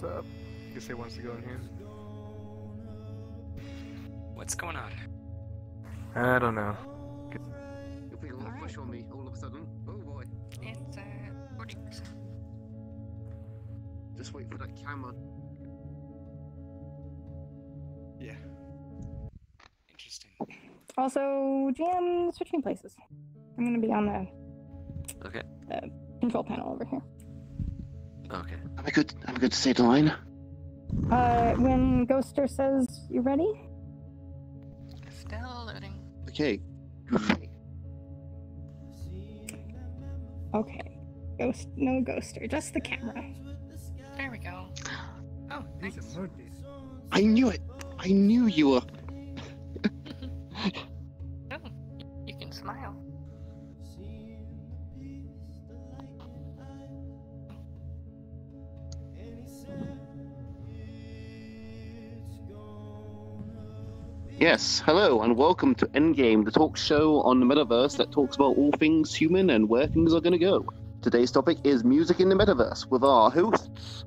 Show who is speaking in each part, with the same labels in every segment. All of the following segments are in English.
Speaker 1: What's up? I guess he wants to go in here.
Speaker 2: What's going on?
Speaker 1: I don't know.
Speaker 3: You're putting a lot of pressure on me all of a sudden. Oh boy.
Speaker 2: It's 40%.
Speaker 3: Just wait for that camera.
Speaker 2: Yeah. Interesting.
Speaker 4: Also, GM switching places. I'm gonna be on
Speaker 5: Okay.
Speaker 4: the control panel over here.
Speaker 5: Okay.
Speaker 3: I'm good to say the line.
Speaker 4: When Ghoster says you're ready.
Speaker 2: Still loading.
Speaker 3: Okay.
Speaker 4: Okay. No Ghoster, just the camera.
Speaker 2: There we go. Oh,
Speaker 1: These
Speaker 2: nice.
Speaker 1: emojis.
Speaker 3: I knew it. I knew you were.
Speaker 2: Oh, you can smile.
Speaker 3: Yes, hello and welcome to Endgame, the talk show on the Metaverse that talks about all things human and where things are going to go. Today's topic is music in the Metaverse with our hosts,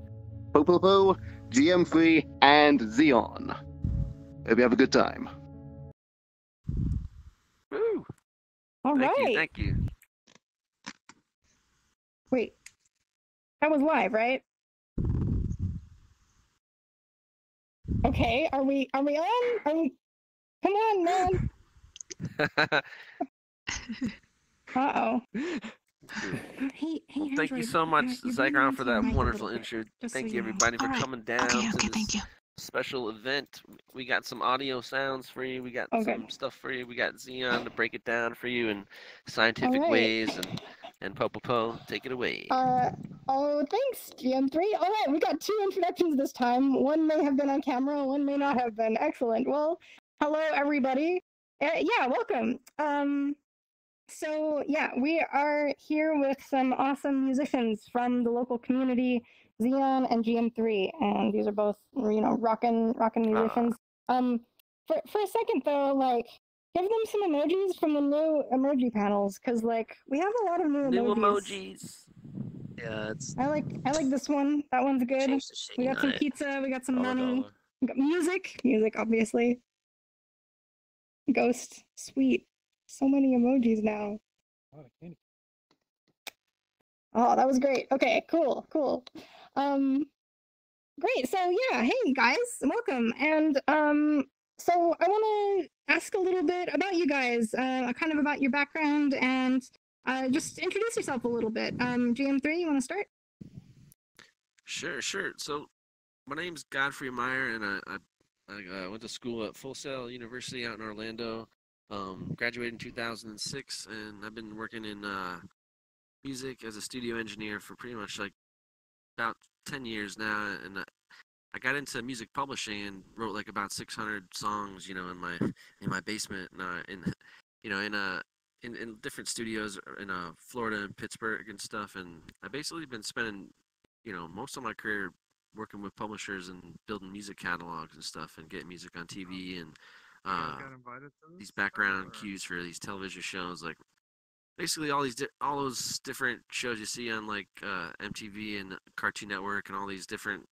Speaker 3: Popopo, GM3, and Zeon. Hope you have a good time.
Speaker 5: Woo!
Speaker 4: All right.
Speaker 5: Thank you.
Speaker 4: Wait. That was live, right? Okay, are we on? Come on, man. Uh-oh. Hey,
Speaker 5: Well, thank you
Speaker 4: Android,
Speaker 5: so much,
Speaker 4: you're
Speaker 5: Zygon, for
Speaker 4: into your
Speaker 5: that
Speaker 4: mic a
Speaker 5: wonderful
Speaker 4: little bit,
Speaker 5: intro.
Speaker 4: just
Speaker 5: Thank
Speaker 4: so
Speaker 5: you,
Speaker 4: you know.
Speaker 5: everybody, for
Speaker 6: All right.
Speaker 5: coming down
Speaker 6: Okay,
Speaker 5: to this
Speaker 6: thank you.
Speaker 5: special event. We got some audio sounds for you. We got
Speaker 4: Oh,
Speaker 5: some
Speaker 4: good.
Speaker 5: stuff for you. We got Xeon to break it down for you in scientific
Speaker 4: All right.
Speaker 5: ways, and Popopo, take it away.
Speaker 4: Oh, thanks, GM3. All right, we got 2 introductions this time. One may have been on camera, one may not have been. Excellent. Well, hello, everybody. Yeah, welcome. So, yeah, we are here with some awesome musicians from the local community, Zeon and GM3, and these are both, rockin' musicians. For a second, though, like, give them some emojis from the new emoji panels, because, like, we have a lot of new
Speaker 5: New
Speaker 4: emojis.
Speaker 5: emojis.
Speaker 6: Yeah, it's
Speaker 4: I like this one. That one's good.
Speaker 6: changed the shading
Speaker 4: We got
Speaker 6: on
Speaker 4: some
Speaker 6: it.
Speaker 4: pizza. We got some
Speaker 6: Dollar,
Speaker 4: money.
Speaker 6: dollar.
Speaker 4: We got music, obviously. Ghost, sweet. So many emojis now. Oh, that was great. Okay, cool. Great. So yeah, hey guys, welcome. And so I want to ask a little bit about you guys, kind of about your background, and just introduce yourself a little bit. GM3, you want to start?
Speaker 5: Sure. So, my name's Godfrey Meier, and I went to school at Full Sail University out in Orlando. Graduated in 2006, and I've been working in music as a studio engineer for pretty much like about 10 years now. And I got into music publishing and wrote like about 600 songs, in my basement, in different studios in Florida and Pittsburgh and stuff. And I basically been spending most of my career working with publishers and building music catalogs and stuff, and getting music on TV and these background cues for these television shows, like basically all those different shows you see on like MTV and Cartoon Network, and all these different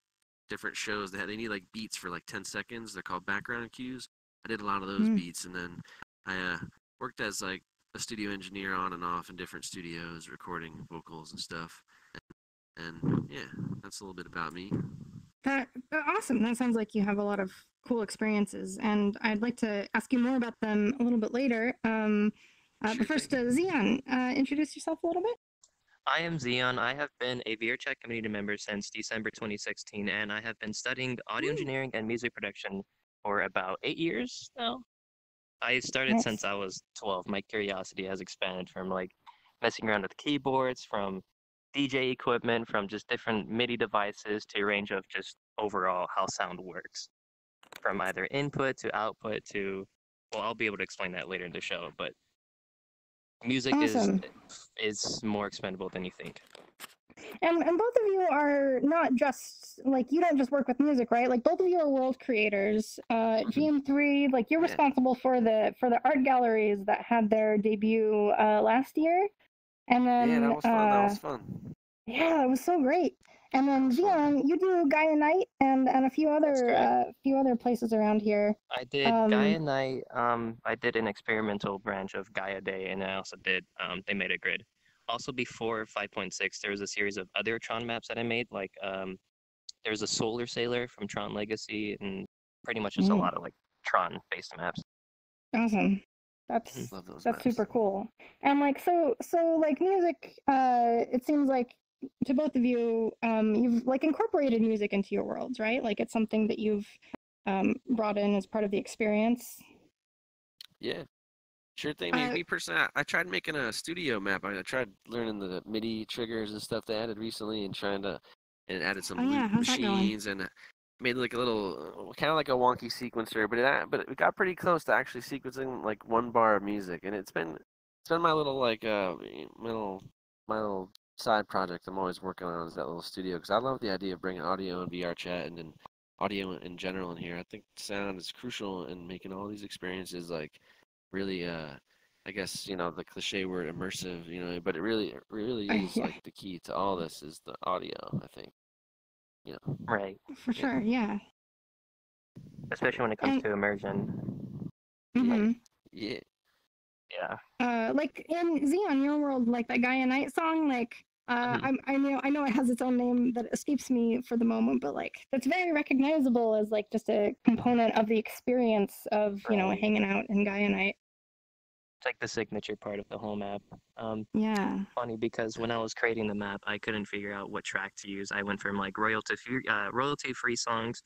Speaker 5: shows. They need like beats for like 10 seconds. They're called background cues. I did a lot of those beats, and then I worked as like a studio engineer on and off in different studios, recording vocals and stuff. And yeah, that's a little bit about me.
Speaker 4: Awesome. That sounds like you have a lot of cool experiences, and I'd like to ask you more about them a little bit later. But first, Zeon, introduce yourself a little bit.
Speaker 6: I am Zeon. I have been a VRChat community member since December 2016, and I have been studying audio engineering and music production for about 8 years now. I started since I was 12. My curiosity has expanded from like messing around with keyboards, from DJ equipment, from just different MIDI devices, to a range of just overall how sound works. From either input to output to, well, I'll be able to explain that later in the show, but music is more expendable than you think.
Speaker 4: And both of you are not just, like, you don't just work with music, right? Like, both of you are world creators. GM3, like, you're responsible for the art galleries that had their debut last year. And then,
Speaker 5: yeah, that was fun.
Speaker 4: Yeah, it was so great. And then Zeon, you do Gaia Night and a
Speaker 6: That's correct.
Speaker 4: few other places around here.
Speaker 6: I did Gaia Night. I did an experimental branch of Gaia Day, and I also did They Made a Grid. Also, before 5.6, there was a series of other Tron maps that I made. Like there's a Solar Sailor from Tron Legacy, and pretty much just a lot of like Tron-based maps.
Speaker 4: Awesome.
Speaker 5: Love those
Speaker 4: That's
Speaker 5: maps.
Speaker 4: super cool. And like so like music, it seems like to both of you, you've like incorporated music into your worlds, right? Like it's something that you've brought in as part of the experience.
Speaker 5: Yeah, sure thing. I mean, me personally, I tried making a studio map. I tried learning the MIDI triggers and stuff they added recently, and added some loop machines, and made like a little, kind of like a wonky sequencer. But it got pretty close to actually sequencing like one bar of music, and it's been my little like my little side project I'm always working on is that little studio, because I love the idea of bringing audio and VRChat and then audio in general in here. I think sound is crucial in making all these experiences like really I guess the cliche word immersive, but it really is like the key to all this is the audio, I think.
Speaker 6: Right.
Speaker 4: For sure, yeah.
Speaker 6: Especially when it comes to immersion.
Speaker 5: Yeah.
Speaker 4: Like in Zeon, your world, like that Gaia Night song, like I know it has its own name that escapes me for the moment, but like that's very recognizable as like just a component of the experience of hanging out in Gaia Night.
Speaker 6: It's like the signature part of the whole map.
Speaker 4: Yeah.
Speaker 6: Funny because when I was creating the map, I couldn't figure out what track to use. I went from like royalty-free songs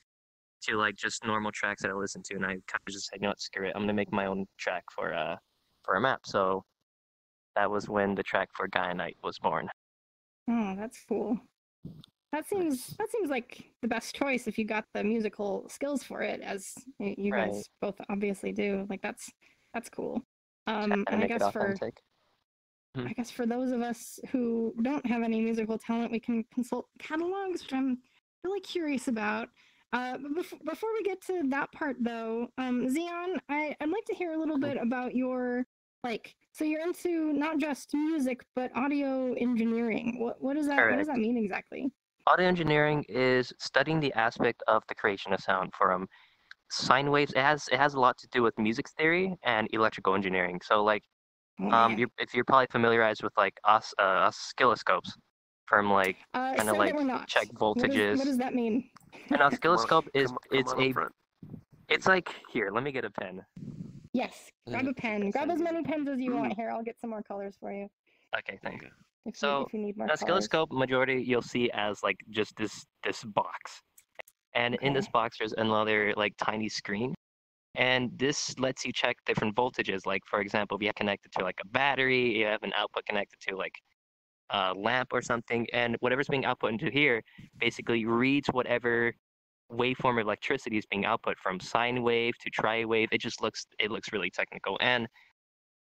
Speaker 6: to like just normal tracks that I listen to, and I kind of just said, screw it, I'm gonna make my own track for a map. So that was when the track for Gaia Night was born.
Speaker 4: Oh, that's cool. That seems like the best choice if you got the musical skills for it, as you guys both obviously do. Like that's cool. And I guess for those of us who don't have any musical talent, we can consult catalogs, which I'm really curious about. Before we get to that part, though, Zeon, I'd like to hear a little bit about your so you're into not just music but audio engineering. What does that
Speaker 6: Correct.
Speaker 4: What does that mean exactly?
Speaker 6: Audio engineering is studying the aspect of the creation of sound from sine waves. It has a lot to do with music theory and electrical engineering. So like if you're probably familiarized with like oscilloscopes from like kind of like check voltages.
Speaker 4: What does that mean?
Speaker 6: An oscilloscope it's like, here, let me get a pen.
Speaker 4: Yes, grab a pen. Grab as many pens as you want. Here, I'll get some more colors for you.
Speaker 6: Okay, thank you.
Speaker 4: If you need more
Speaker 6: an oscilloscope, majority you'll see as like just this box, and in this box there's another like tiny screen, and this lets you check different voltages. Like for example, if you have connected to like a battery, you have an output connected to like a lamp or something, and whatever's being output into here basically reads whatever waveform of electricity is being output, from sine wave to tri-wave. It looks really technical, and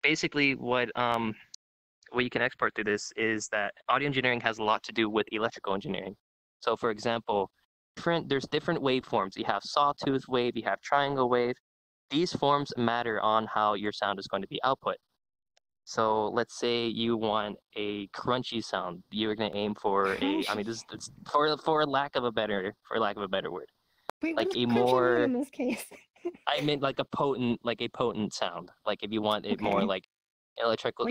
Speaker 6: basically what you can export through this is that audio engineering has a lot to do with electrical engineering. So for example, there's different waveforms. You have sawtooth wave, you have triangle wave. These forms matter on how your sound is going to be output. So let's say you want a crunchy sound. You're going to aim for this is for lack of a better word.
Speaker 4: Wait,
Speaker 6: like a more in this case. I meant like a potent sound. Like if you want it more like electrical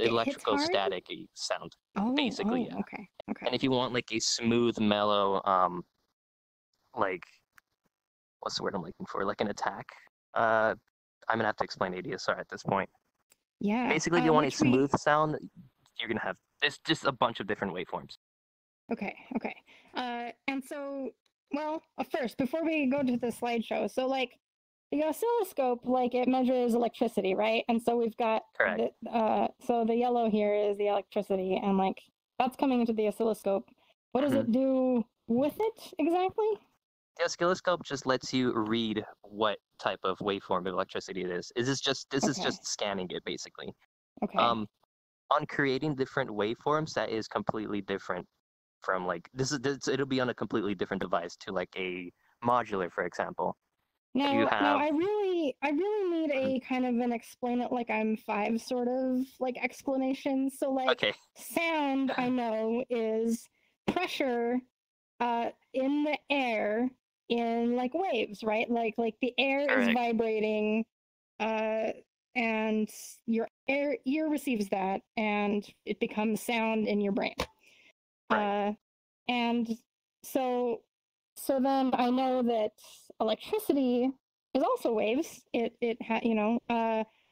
Speaker 6: static sound. Basically, yeah.
Speaker 4: Okay.
Speaker 6: And if you want like a smooth, mellow, like what's the word I'm looking for? Like an attack. I'm gonna have to explain ADSR at this point.
Speaker 4: Yeah.
Speaker 6: Basically, if you want a smooth sound, you're gonna have just a bunch of different waveforms.
Speaker 4: Okay. And so, well, first, before we go to the slideshow, so like the oscilloscope, like it measures electricity, right? And so we've got so the yellow here is the electricity, and like that's coming into the oscilloscope. What does it do with it exactly?
Speaker 6: The oscilloscope just lets you read what type of waveform of electricity it is. This is just scanning it basically.
Speaker 4: Okay.
Speaker 6: On creating different waveforms, that is completely different from like it'll be on a completely different device to like a modular, for example.
Speaker 4: Now I really need a kind of an explain it like I'm five sort of like explanation. So like sound I know is pressure in the air in like waves, right? Like the air is
Speaker 6: Correct.
Speaker 4: vibrating, and your ear receives that, and it becomes sound in your brain.
Speaker 6: Right.
Speaker 4: And so then I know that electricity is also waves.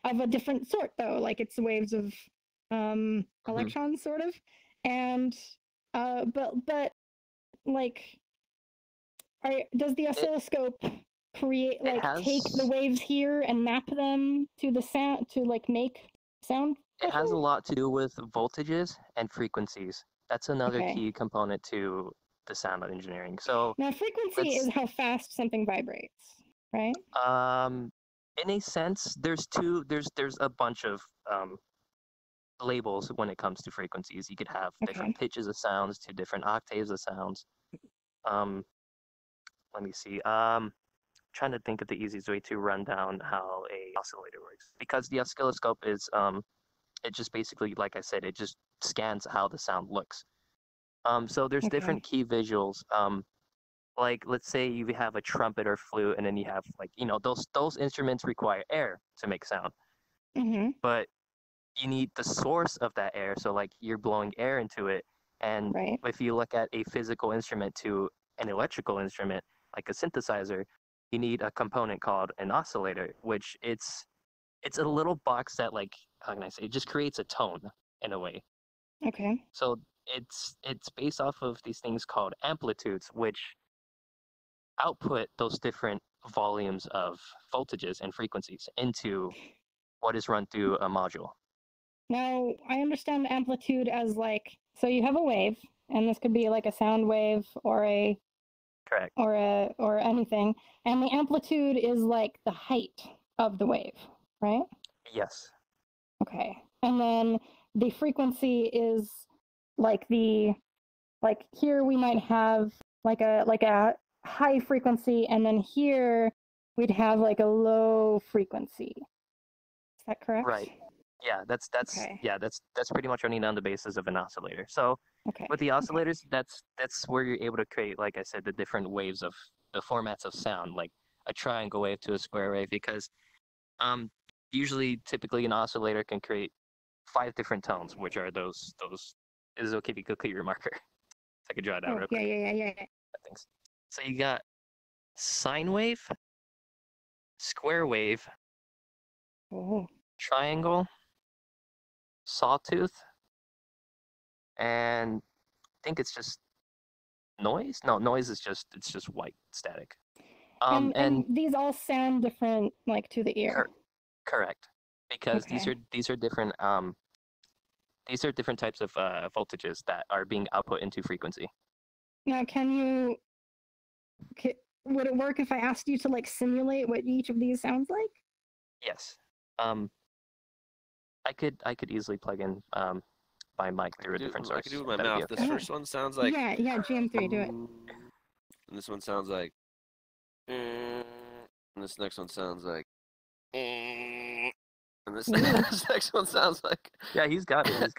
Speaker 4: Of a different sort though, like it's waves of electrons sort of. And but like does the oscilloscope create take the waves here and map them to the sound to like make sound?
Speaker 6: It has a lot to do with voltages and frequencies. That's another
Speaker 4: Okay.
Speaker 6: key component to the sound engineering. So
Speaker 4: Now frequency is how fast something vibrates, right?
Speaker 6: in a sense, there's a bunch of labels when it comes to frequencies. You could have different pitches of sounds to different octaves of sounds. Let me see. Trying to think of the easiest way to run down how a oscillator works, because the oscilloscope is it just basically, like I said, it just scans how the sound looks. So there's different key visuals. Like let's say you have a trumpet or flute, and then you have like those instruments require air to make sound. But you need the source of that air, so like you're blowing air into it. And if you look at a physical instrument to an electrical instrument, like a synthesizer, you need a component called an oscillator, which it's a little box that, like, how can I say, it just creates a tone in a way.
Speaker 4: Okay.
Speaker 6: So it's based off of these things called amplitudes, which output those different volumes of voltages and frequencies into what is run through a module.
Speaker 4: Now, I understand the amplitude as like, so you have a wave, and this could be like a sound wave or a
Speaker 6: correct
Speaker 4: or anything, and the amplitude is like the height of the wave, right?
Speaker 6: Yes.
Speaker 4: Okay. And then the frequency is like here we might have like a high frequency, and then here we'd have like a low frequency. Is that correct?
Speaker 6: Right. Yeah, that's pretty much running on the basis of an oscillator. So with the oscillators, that's where you're able to create, like I said, the different waves of the formats of sound, like a triangle wave to a square wave, because typically an oscillator can create 5 different tones, which are those. Is it okay if you could clear your marker? I could draw it out real quick.
Speaker 4: Yeah.
Speaker 6: Thanks. So you got sine wave, square wave, triangle, sawtooth, and I think it's just noise. No, noise is just white static.
Speaker 4: And these all sound different, like to the ear.
Speaker 6: Correct, because these are different different types of voltages that are being output into frequency.
Speaker 4: Now, would it work if I asked you to like simulate what each of these sounds like?
Speaker 6: Yes. I could easily plug in my mic through a different source.
Speaker 5: I could do it with my mouth. This first one sounds like
Speaker 4: yeah, GM3, do it.
Speaker 5: And this one sounds like and this next one sounds like and this next one sounds like
Speaker 6: he's got it.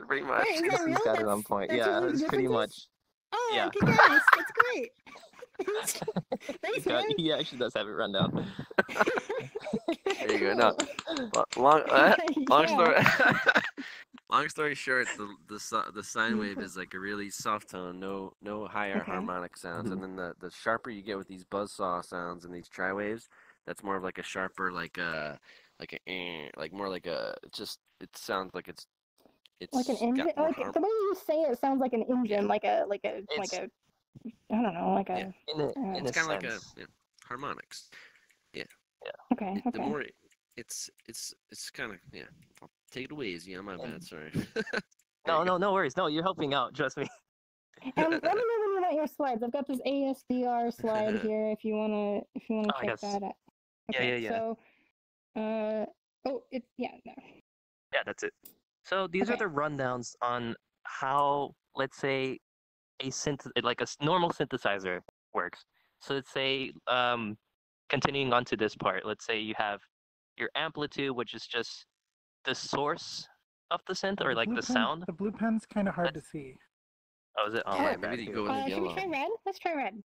Speaker 5: Pretty much.
Speaker 4: Wait, is that
Speaker 6: He's got it on point. It's pretty much.
Speaker 4: Oh,
Speaker 6: yeah.
Speaker 4: okay, guys, that's great. Thanks, man.
Speaker 6: He actually does have it run down.
Speaker 5: There you go. No, long story short, the sine wave is like a really soft tone, no higher harmonic sounds, and then the sharper you get with these buzzsaw sounds and these tri-waves, that's more of like a sharper, like more like a it sounds like it's
Speaker 4: like an engine. Like the way you say it sounds like an engine, like a I don't know, like a.
Speaker 5: It's kind of like a harmonics. Yeah.
Speaker 4: Okay.
Speaker 5: The more it's kind of I'll take it away, easy. My bad. Sorry.
Speaker 6: No worries. No, you're helping out. Trust me.
Speaker 4: Let me know when you want your slides. I've got this ASDR slide here. If you wanna check that out. Okay,
Speaker 6: Yeah.
Speaker 4: So, no.
Speaker 6: Yeah, that's it. So these are the rundowns on how, let's say, like a normal synthesizer works. So let's say, continuing on to this part, let's say you have your amplitude, which is just the source of the synth, or like the sound.
Speaker 7: The blue pen's kind of hard to see.
Speaker 6: Oh, is it? Oh,
Speaker 5: Yeah,
Speaker 6: my
Speaker 5: maybe
Speaker 6: bad.
Speaker 5: you go with
Speaker 4: Should we
Speaker 5: yellow.
Speaker 4: try red? Let's try red.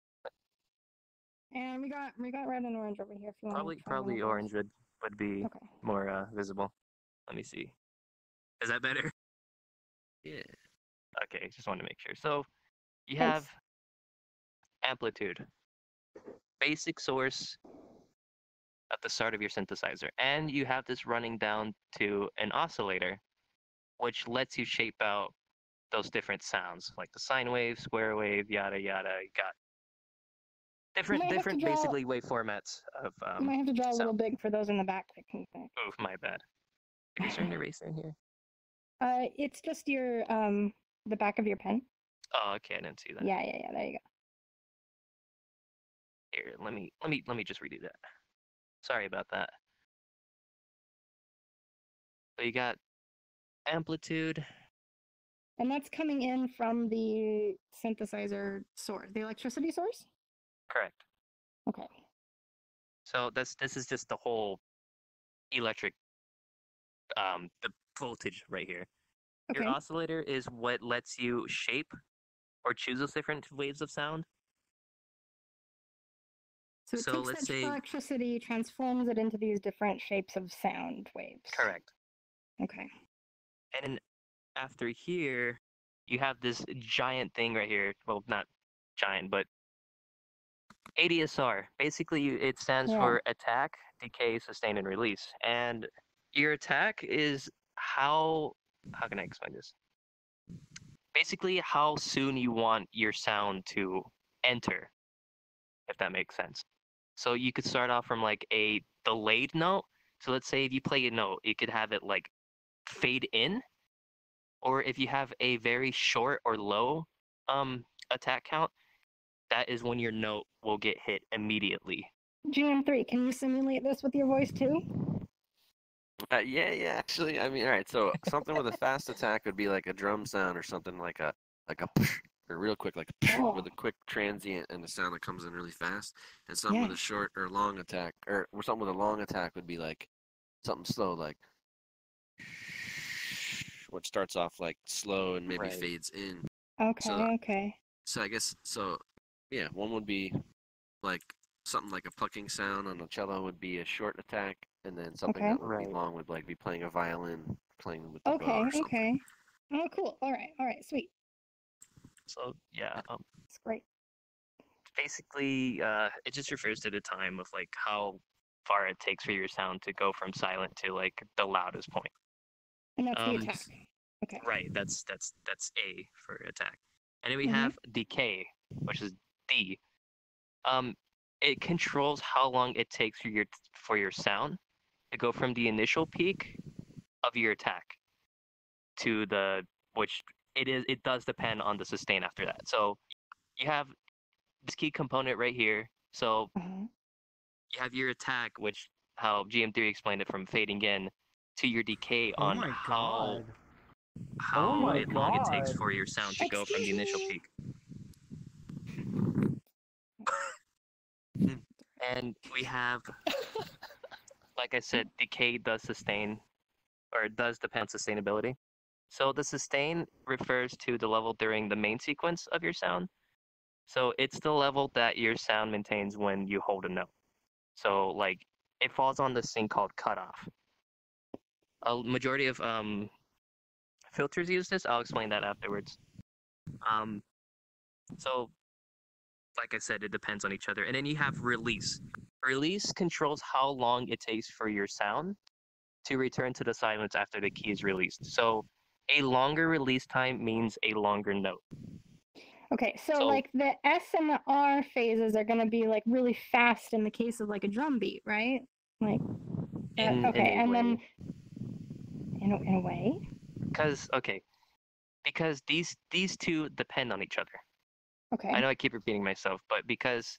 Speaker 4: And we got red and orange over here. If you want to try one
Speaker 6: Probably
Speaker 4: of those.
Speaker 6: orange would be
Speaker 4: Okay.
Speaker 6: more visible. Let me see. Is that better?
Speaker 5: Yeah.
Speaker 6: Okay, just want to make sure. So you
Speaker 4: Thanks.
Speaker 6: have amplitude, basic source at the start of your synthesizer, and you have this running down to an oscillator, which lets you shape out those different sounds, like the sine wave, square wave, yada yada. You got
Speaker 4: Might have to
Speaker 6: different
Speaker 4: draw-
Speaker 6: basically wave formats of
Speaker 4: You might have to draw a little
Speaker 6: sound.
Speaker 4: big for those in the back that can think.
Speaker 6: Oof, my bad. Is there an eraser in here?
Speaker 4: It's just your the back of your pen.
Speaker 6: Oh, okay, I didn't see that.
Speaker 4: Yeah. There you go.
Speaker 6: Here, let me just redo that. Sorry about that. So you got amplitude.
Speaker 4: And that's coming in from the synthesizer source, the electricity source.
Speaker 6: Correct.
Speaker 4: Okay.
Speaker 6: So this is just the whole electric the voltage right here.
Speaker 4: Okay.
Speaker 6: Your oscillator is what lets you shape or choose those different waves of sound.
Speaker 4: So it
Speaker 6: So
Speaker 4: takes
Speaker 6: let's
Speaker 4: that
Speaker 6: say-
Speaker 4: electricity, transforms it into these different shapes of sound waves.
Speaker 6: Correct.
Speaker 4: Okay.
Speaker 6: And then after here, you have this giant thing right here. Well, not giant, but ADSR. Basically, it stands for attack, decay, sustain, and release. And your attack is how can I explain this? Basically, how soon you want your sound to enter, if that makes sense. So you could start off from like a delayed note. So let's say if you play a note, you could have it like fade in, or if you have a very short or low attack count, that is when your note will get hit immediately.
Speaker 4: GM3, can you simulate this with your voice too?
Speaker 5: Yeah, actually, I mean, all right, so something with a fast attack would be like a drum sound or something like a or real quick, like with a quick transient and a sound that comes in really fast, and something with a short or long attack, or something with a long attack would be like something slow, like which starts off like slow and maybe fades in.
Speaker 4: Okay, okay.
Speaker 5: So I guess yeah, one would be like something like a plucking sound on a cello would be a short attack, and then something that would be long would like be playing a violin, playing with the bow or something.
Speaker 4: Okay. Oh, cool. All right, sweet.
Speaker 6: So yeah,
Speaker 4: It's great.
Speaker 6: basically, it just refers to the time of like how far it takes for your sound to go from silent to like the loudest point.
Speaker 4: And that's the attack. Okay.
Speaker 6: Right. That's A for attack. And then we have decay, which is D. It controls how long it takes for your sound to go from the initial peak of your attack to it does depend on the sustain after that. So you have this key component right here. So you have your attack, which how GM3 explained it from fading in to your decay on how long it takes for your sound to go from the initial peak. And we have, like I said, decay does sustain, or it does depend on sustainability. So the sustain refers to the level during the main sequence of your sound. So it's the level that your sound maintains when you hold a note. So like it falls on this thing called cutoff. A majority of filters use this. I'll explain that afterwards. So like I said, it depends on each other. And then you have release. Release controls how long it takes for your sound to return to the silence after the key is released. So a longer release time means a longer note.
Speaker 4: Okay, so like the S and the R phases are going to be like really fast in the case of like a drum beat, right? Like, in a way.
Speaker 6: Because these two depend on each other.
Speaker 4: Okay.
Speaker 6: I know I keep repeating myself, but because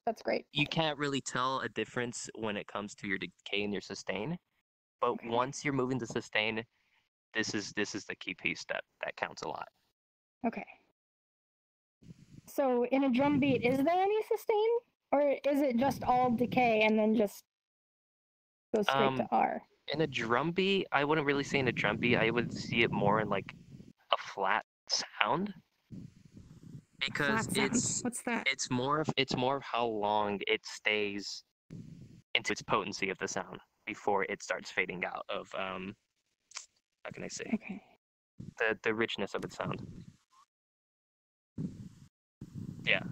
Speaker 4: that's great.
Speaker 6: You can't really tell a difference when it comes to your decay and your sustain. But once you're moving to sustain, this is the key piece that counts a lot.
Speaker 4: Okay. So in a drum beat, is there any sustain? Or is it just all decay and then just goes straight to R?
Speaker 6: In a drum beat, I wouldn't really say in a drum beat. I would see it more in like a flat sound. because
Speaker 4: Flat sounds. What's that?
Speaker 6: it's more of how long it stays into its potency of the sound before it starts fading out of how can I say
Speaker 4: Okay.
Speaker 6: the richness of its sound. Yeah,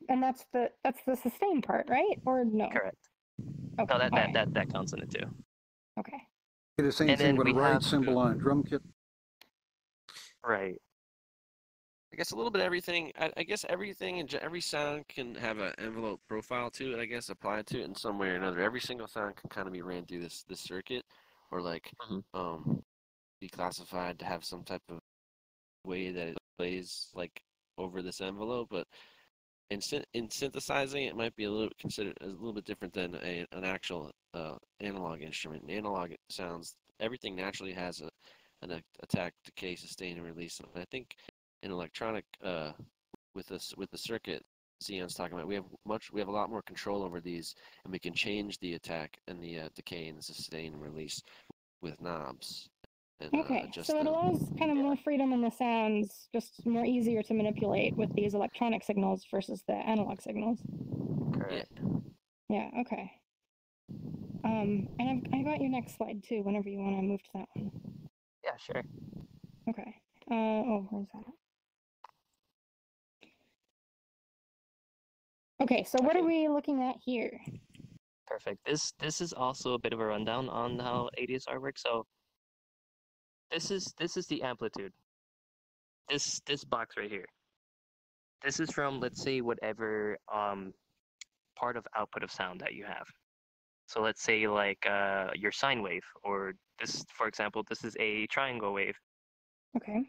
Speaker 4: And that's the sustain part, right? Or no?
Speaker 6: correct.
Speaker 4: Okay.
Speaker 6: No,
Speaker 4: all right.
Speaker 6: that counts in it too.
Speaker 4: Okay.
Speaker 7: The same
Speaker 6: And
Speaker 7: thing
Speaker 6: then
Speaker 7: with a
Speaker 6: we
Speaker 7: ride
Speaker 6: have-
Speaker 7: cymbal on a drum kit.
Speaker 6: Right.
Speaker 5: I guess a little bit of everything. I guess everything and every sound can have an envelope profile to it. I guess applied to it in some way or another. Every single sound can kind of be ran through this circuit, or like be classified to have some type of way that it plays like over this envelope. But in synthesizing, it might be a little considered a little bit different than an actual analog instrument. In analog sounds, everything naturally has an attack, decay, sustain, and release. And I think in electronic, with the circuit Zeon's talking about, we have a lot more control over these, and we can change the attack and the decay and the sustain and release with knobs. And,
Speaker 4: Okay,
Speaker 5: adjust
Speaker 4: so it
Speaker 5: them.
Speaker 4: allows kind of more freedom in the sounds, just more easier to manipulate with these electronic signals versus the analog signals.
Speaker 6: Correct.
Speaker 4: Yeah, okay. And I got your next slide too, whenever you want to move to that one.
Speaker 6: Yeah, sure.
Speaker 4: Okay. Oh, where's that? Okay, so what are we looking at here?
Speaker 6: Perfect. This is also a bit of a rundown on how ADSR works. So this is the amplitude. This box right here. This is from, let's say, whatever part of output of sound that you have. So let's say like your sine wave, or this, for example, this is a triangle wave.
Speaker 4: Okay.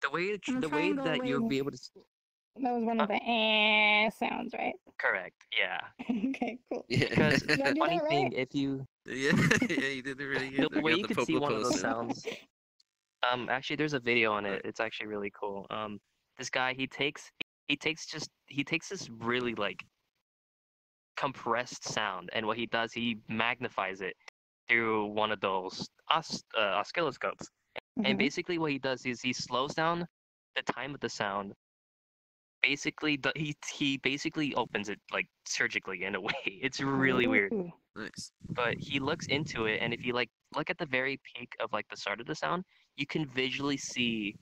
Speaker 6: The way
Speaker 4: triangle
Speaker 6: that you'll
Speaker 4: wave.
Speaker 6: be able to
Speaker 4: That was one of the sounds, right?
Speaker 6: correct, yeah.
Speaker 4: Okay, cool.
Speaker 5: Yeah.
Speaker 6: Because
Speaker 4: Did I do
Speaker 6: funny
Speaker 4: that
Speaker 6: thing,
Speaker 4: right?
Speaker 6: if you
Speaker 5: Yeah, you did it really good.
Speaker 6: the way you could see one of those
Speaker 5: post.
Speaker 6: sounds. Actually, there's a video on it. It's actually really cool. This guy he takes this really like compressed sound, and what he does, he magnifies it through one of those oscilloscopes. And basically, what he does is he slows down the time of the sound. Basically, he basically opens it like surgically in a way. It's really weird.
Speaker 4: Ooh.
Speaker 5: Nice.
Speaker 6: But he looks into it, and if you like look at the very peak of like the start of the sound, you can visually see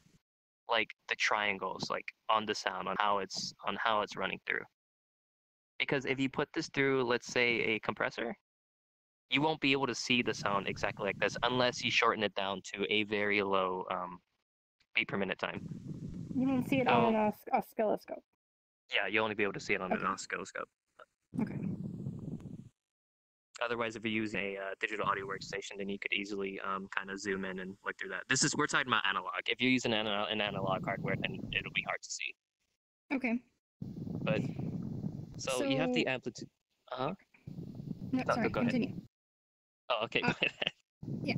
Speaker 6: like the triangles like on the sound, on how it's running through. Because if you put this through, let's say, a compressor, you won't be able to see the sound exactly like this unless you shorten it down to a very low beat per minute time.
Speaker 4: You mean see it on an oscilloscope?
Speaker 6: Yeah, you'll only be able to see it on an oscilloscope.
Speaker 4: Okay.
Speaker 6: Otherwise, if you use a digital audio workstation, then you could easily kind of zoom in and look through that. We're talking about analog. If you use an analog hardware, then it'll be hard to see.
Speaker 4: Okay.
Speaker 6: But so you have the amplitude.
Speaker 4: No,
Speaker 6: No,
Speaker 4: sorry,
Speaker 6: go ahead.
Speaker 4: continue.
Speaker 6: Oh, okay. Go ahead.
Speaker 4: Yeah.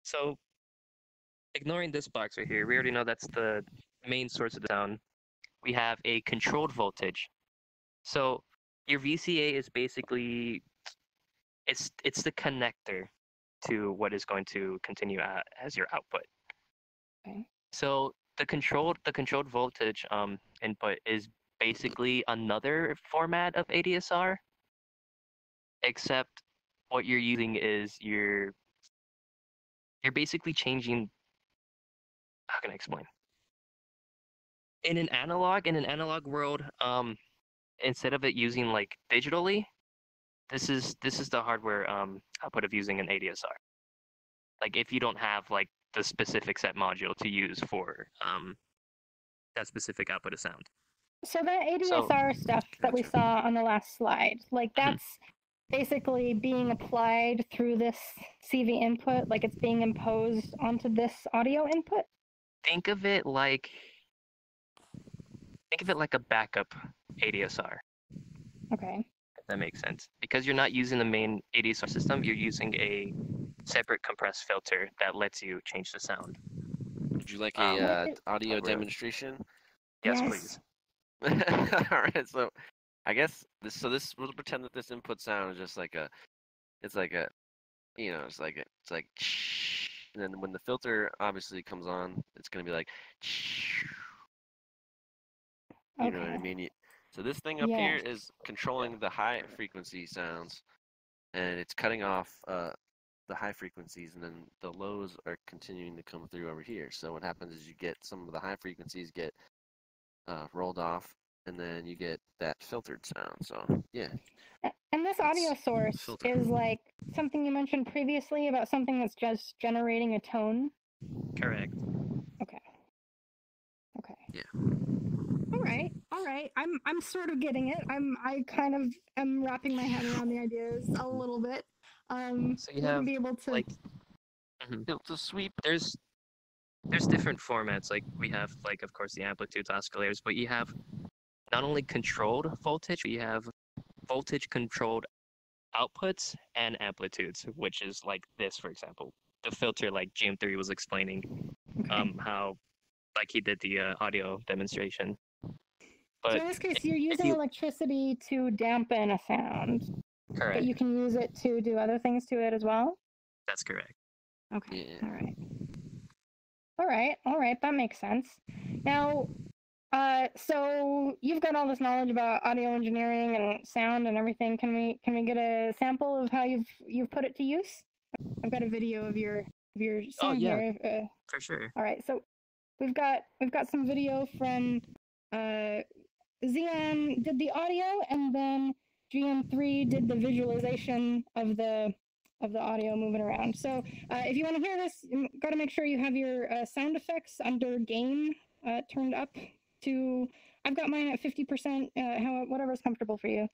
Speaker 6: So, ignoring this box right here, we already know that's the main source of the sound. We have a controlled voltage. So your VCA is basically it's the connector to what is going to continue as your output.
Speaker 4: Okay.
Speaker 6: So the controlled voltage input is basically another format of ADSR, except what you're using is you're basically changing. How can I explain? In an analog world, instead of it using like digitally, this is the hardware output of using an ADSR. Like if you don't have like the specific set module to use for that specific output of sound.
Speaker 4: So that ADSR stuff that we saw on the last slide, like that's basically being applied through this CV input, like it's being imposed onto this audio input?
Speaker 6: Think of it like a backup ADSR.
Speaker 4: Okay.
Speaker 6: If that makes sense. Because you're not using the main ADSR system, you're using a separate compressed filter that lets you change the sound.
Speaker 5: Would you like a audio
Speaker 6: hardware.
Speaker 5: demonstration?
Speaker 6: Yes,
Speaker 4: Yes.
Speaker 6: please.
Speaker 5: All right. So, I guess we'll pretend that this input sound is just like it's like, and then when the filter obviously comes on, it's gonna be like, You know what I
Speaker 4: Okay.
Speaker 5: mean? So this thing up
Speaker 4: Yeah.
Speaker 5: here is controlling the high frequency sounds, and it's cutting off the high frequencies, and then the lows are continuing to come through over here. So what happens is you get some of the high frequencies get rolled off, and then you get that filtered sound. So yeah.
Speaker 4: And this audio
Speaker 5: It's
Speaker 4: source
Speaker 5: filtered.
Speaker 4: is like something you mentioned previously about something that's just generating a tone.
Speaker 6: Correct.
Speaker 4: Okay. Okay.
Speaker 5: Yeah.
Speaker 4: All right. All right. I'm sort of getting it. I kind of am wrapping my head around the ideas a little bit.
Speaker 6: So you
Speaker 4: wouldn't
Speaker 6: have
Speaker 4: be able to
Speaker 6: like
Speaker 5: Filter sweep.
Speaker 6: there's different formats. Like we have like of course the amplitudes, oscillators, but you have not only controlled voltage, but you have voltage controlled outputs and amplitudes, which is like this, for example. The filter, like GM3 was explaining,
Speaker 4: okay.
Speaker 6: how like he did the audio demonstration.
Speaker 4: So
Speaker 6: But
Speaker 4: in this case, you're
Speaker 6: if
Speaker 4: using
Speaker 6: you
Speaker 4: electricity to dampen a sound, but
Speaker 6: correct,
Speaker 4: you can use it to do other things to it as well.
Speaker 6: that's correct.
Speaker 4: Okay.
Speaker 5: Yeah.
Speaker 4: All right. All right. All right. That makes sense. Now, so you've got all this knowledge about audio engineering and sound and everything. Can we get a sample of how you've put it to use? I've got a video of your
Speaker 6: Oh
Speaker 4: song
Speaker 6: yeah,
Speaker 4: here.
Speaker 6: for sure.
Speaker 4: All right. So we've got some video from Zeon did the audio, and then GM3 did the visualization of the audio moving around. So if you want to hear this, you got to make sure you have your sound effects under gain turned up to. I've got mine at 50%. Whatever's comfortable for you.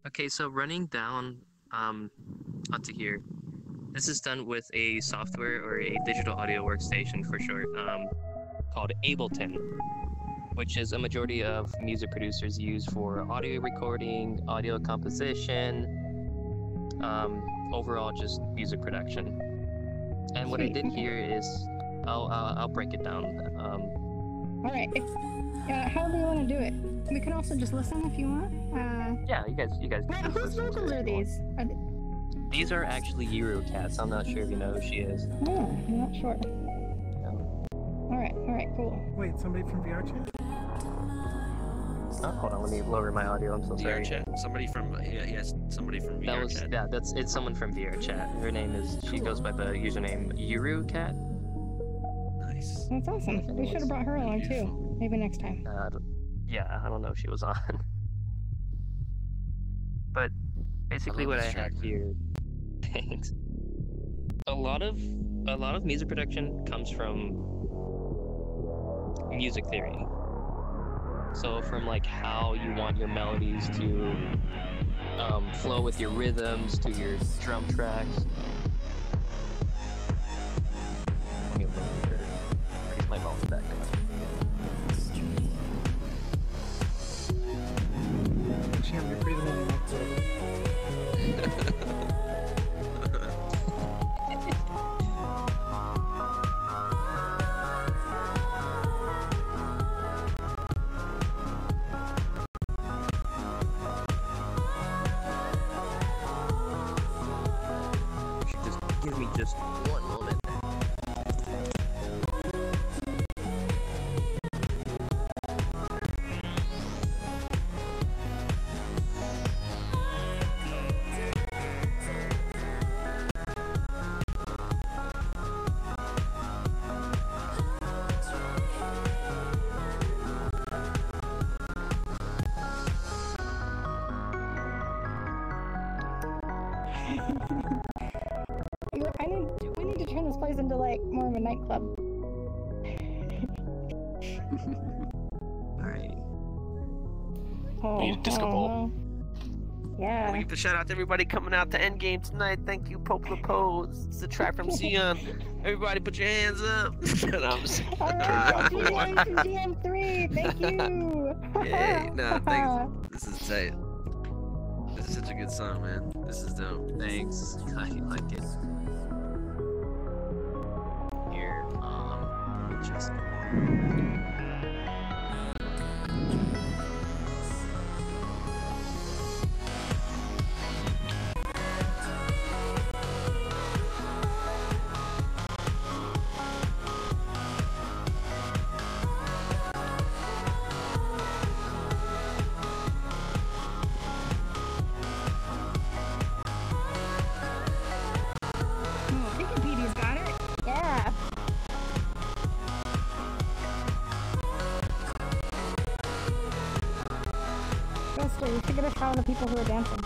Speaker 6: Okay, so running down onto here, this is done with a software or a digital audio workstation for short, called Ableton, which is a majority of music producers use for audio recording, audio composition, overall just music production. And what I
Speaker 4: Sweet,
Speaker 6: did
Speaker 4: okay.
Speaker 6: here is, I'll break it down.
Speaker 4: All right. However you want to do it. We can also just listen if you want.
Speaker 6: Yeah, you guys can just
Speaker 4: Whose
Speaker 6: listen to
Speaker 4: vocals
Speaker 6: it
Speaker 4: are
Speaker 6: if you want.
Speaker 4: these?
Speaker 6: These are actually Eurocats. I'm not sure if you know who she is.
Speaker 4: Oh, I'm not sure.
Speaker 6: No.
Speaker 4: All right, cool.
Speaker 7: Wait, somebody from VRChat?
Speaker 6: Oh, hold on, let me lower my audio. I'm so sorry.
Speaker 5: VRChat. Somebody from yes, somebody from
Speaker 6: That was
Speaker 5: VRChat.
Speaker 6: it's someone from VRChat. Her name is she goes by the username Eurocat.
Speaker 5: Nice.
Speaker 4: That's awesome. We should have brought her along too. Maybe next time.
Speaker 6: Yeah, I don't know if she was on. But basically, what I
Speaker 5: this track,
Speaker 6: have
Speaker 5: man.
Speaker 6: here, thanks. A lot of music production comes from music theory. So from like how you want your melodies to flow with your rhythms to your drum tracks. Let me raise my volume back up.
Speaker 7: Champ, you're breathing in the
Speaker 6: Just give me just one moment.
Speaker 4: We need to turn this place into like more of a nightclub.
Speaker 6: Alright.
Speaker 4: Oh,
Speaker 5: We need a disco ball.
Speaker 4: Yeah.
Speaker 5: We give a shout out to everybody coming out to Endgame tonight. Thank you, Pope Pose. It's a track from Zeon. Everybody put your hands up. No, I'm just...
Speaker 4: All right, GM from GM3. Thank you.
Speaker 5: Hey, no, thanks. This is tight. This is such a good song, man. This is dope.
Speaker 6: Thanks. I like it. Here, just
Speaker 4: Seriously, we should get a shot of the people who are dancing.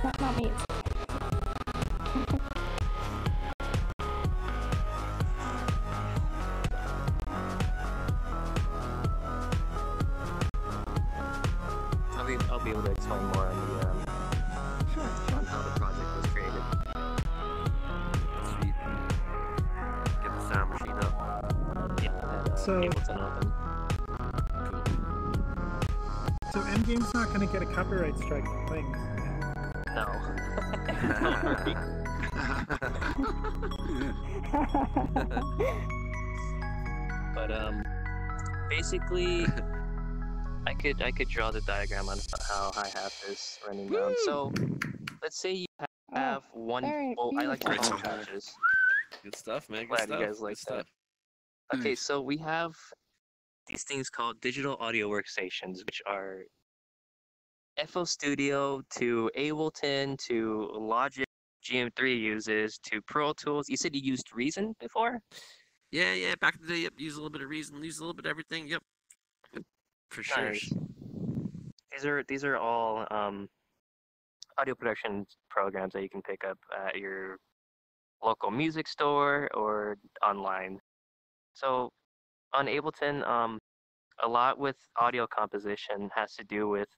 Speaker 4: Not me.
Speaker 6: I'll be able to explain more on the on how the project was created.
Speaker 5: Sweet. Get the sound machine up.
Speaker 6: Yeah,
Speaker 7: So-
Speaker 6: Ableton open.
Speaker 7: So Endgame's not going to get a copyright strike for playing this.
Speaker 6: No. But basically, I could draw the diagram on how I have this running down. So let's say you have one.
Speaker 4: very
Speaker 6: Well, I like to call them
Speaker 5: beautiful.
Speaker 6: patches.
Speaker 5: Good stuff, man. Good
Speaker 6: Glad
Speaker 5: stuff.
Speaker 6: you guys like
Speaker 5: Good stuff.
Speaker 6: Okay, so we have these things called digital audio workstations, which are FL Studio to Ableton to Logic GM3 uses to Pro Tools. You said you used Reason before?
Speaker 5: Yeah. Back in the day, yep. Use a little bit of Reason, use a little bit of everything. Yep. For sure.
Speaker 6: Nice. These are all audio production programs that you can pick up at your local music store or online. So on Ableton, a lot with audio composition has to do with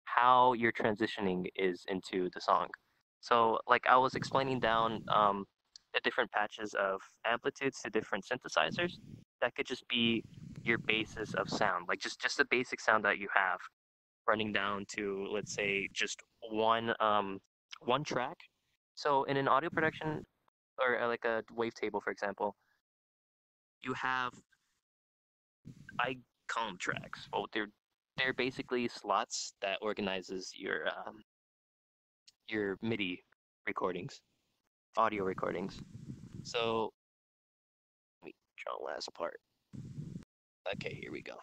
Speaker 6: how your transitioning is into the song. So like I was explaining down the different patches of amplitudes to different synthesizers, that could just be your basis of sound, like just the basic sound that you have running down to, let's say, just one track. So in an audio production or like a wavetable, for example, you have, I call them tracks. Well, they're basically slots that organizes your MIDI recordings, audio recordings. So let me draw last part. Okay, here we go.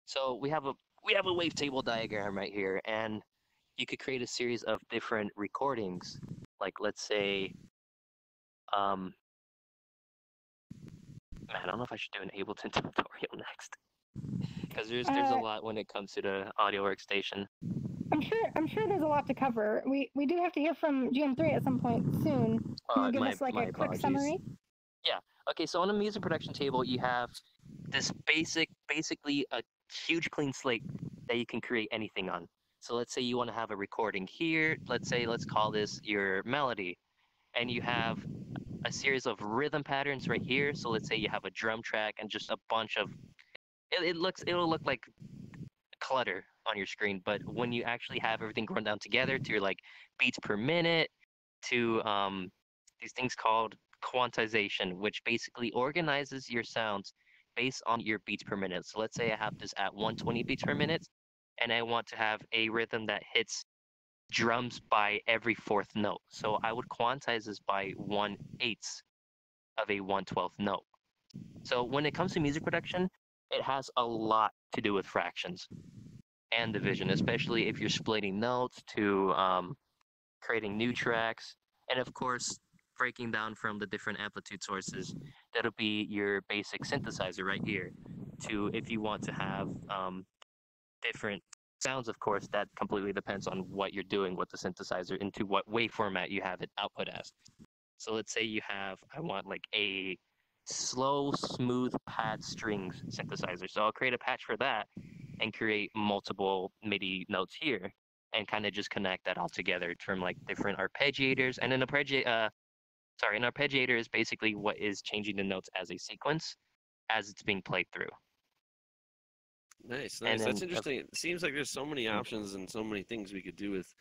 Speaker 6: So we have a wavetable diagram right here, and you could create a series of different recordings. Like let's say, man, I don't know if I should do an Ableton tutorial next, because there's a lot when it comes to the audio workstation.
Speaker 4: I'm sure there's a lot to cover. We do have to hear from GM3 at some point soon. Can you give us like a quick summary?
Speaker 6: Yeah. Okay. So on a music production table, you have this basically a huge clean slate that you can create anything on. So let's say you want to have a recording here. Let's call this your melody, and you have a series of rhythm patterns right here. So let's say you have a drum track and just a bunch of. It'll look like clutter on your screen, but when you actually have everything run down together to your like beats per minute, to these things called quantization, which basically organizes your sounds based on your beats per minute. So let's say I have this at 120 beats per minute, and I want to have a rhythm that hits drums by every fourth note. So I would quantize this by 1/8 of a 1/12 note. So when it comes to music production, it has a lot to do with fractions and division, especially if you're splitting notes to creating new tracks, and of course breaking down from the different amplitude sources. That'll be your basic synthesizer right here. To if you want to have different sounds, of course, that completely depends on what you're doing with the synthesizer, into what wave format you have it output as. So let's say I want like a slow, smooth pad strings synthesizer. So I'll create a patch for that and create multiple MIDI notes here and kind of just connect that all together from like different arpeggiators. And an arpeggiator is basically what is changing the notes as a sequence as it's being played through.
Speaker 5: Nice.
Speaker 6: And
Speaker 5: That's
Speaker 6: then,
Speaker 5: interesting. It seems like there's so many options and so many things we could do with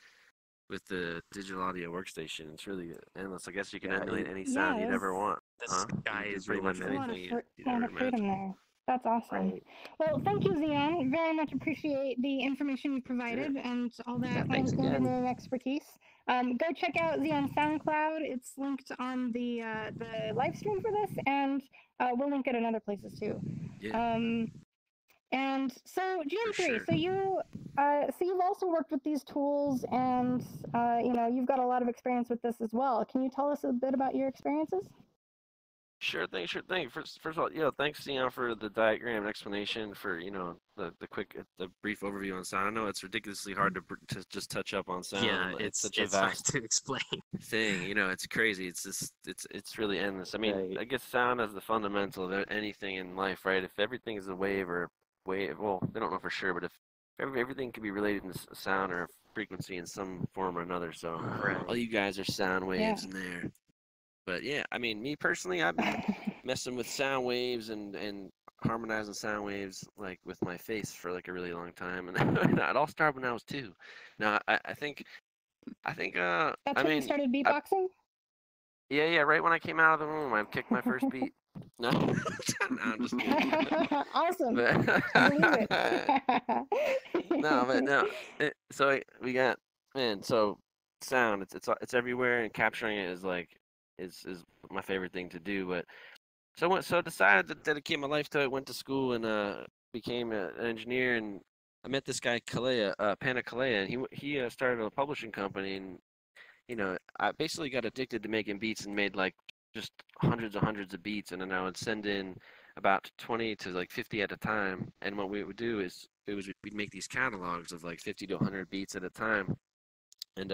Speaker 5: the digital audio workstation. It's really endless. I guess you can emulate any sound you'd ever want.
Speaker 6: The
Speaker 5: Huh?
Speaker 6: sky
Speaker 5: You can do
Speaker 6: is
Speaker 5: pretty
Speaker 6: the
Speaker 5: much
Speaker 6: limit.
Speaker 5: anything you'd
Speaker 4: A lot
Speaker 5: ever
Speaker 4: of freedom
Speaker 5: imagine.
Speaker 4: there. That's awesome.
Speaker 6: Right.
Speaker 4: Well, thank you, Zeon. Very much appreciate the information you provided and all that
Speaker 6: Thanks again.
Speaker 4: engineering expertise. Go check out Zeon's SoundCloud. It's linked on the live stream for this, and we'll link it in other places too.
Speaker 5: Yeah.
Speaker 4: And so GM3,
Speaker 5: sure.
Speaker 4: so you've also worked with these tools, and you've got a lot of experience with this as well. Can you tell us a bit about your experiences?
Speaker 5: Sure thing, sure thing. First of all, thanks, Theon, for the diagram and explanation for, the quick, the brief overview on sound. I know it's ridiculously hard to just touch up on
Speaker 6: Yeah,
Speaker 5: sound. It's such a
Speaker 6: it's hard
Speaker 5: vast
Speaker 6: to explain.
Speaker 5: thing. It's crazy. It's just, it's really endless. I mean,
Speaker 3: Right.
Speaker 5: I guess sound is the fundamental of anything in life, right? If everything is a wave, well, they don't know for sure, but if everything can be related to sound or frequency in some form or another. So all
Speaker 6: Right.
Speaker 5: you guys are sound
Speaker 4: Yeah.
Speaker 5: waves in there. But yeah, I mean, me personally, I've been messing with sound waves and harmonizing sound waves like with my face for like a really long time, and it all started when I was 2. Now I think
Speaker 4: That's
Speaker 5: I
Speaker 4: when you
Speaker 5: mean
Speaker 4: started
Speaker 5: I,
Speaker 4: beatboxing?
Speaker 5: yeah, right when I came out of the womb, I kicked my first beat. No, no, I'm just kidding.
Speaker 4: Awesome.
Speaker 5: But
Speaker 4: Believe it.
Speaker 5: no, but no. We got, man. So sound, it's everywhere, and capturing it is like is my favorite thing to do. But so decided to dedicate my life to it. Went to school and became an engineer. And I met this guy Kalea, Pana Kalea, and he started a publishing company. And I basically got addicted to making beats and made like just hundreds of beats. And then I would send in about 20 to like 50 at a time. And what we would do is we'd make these catalogs of like 50 to 100 beats at a time. And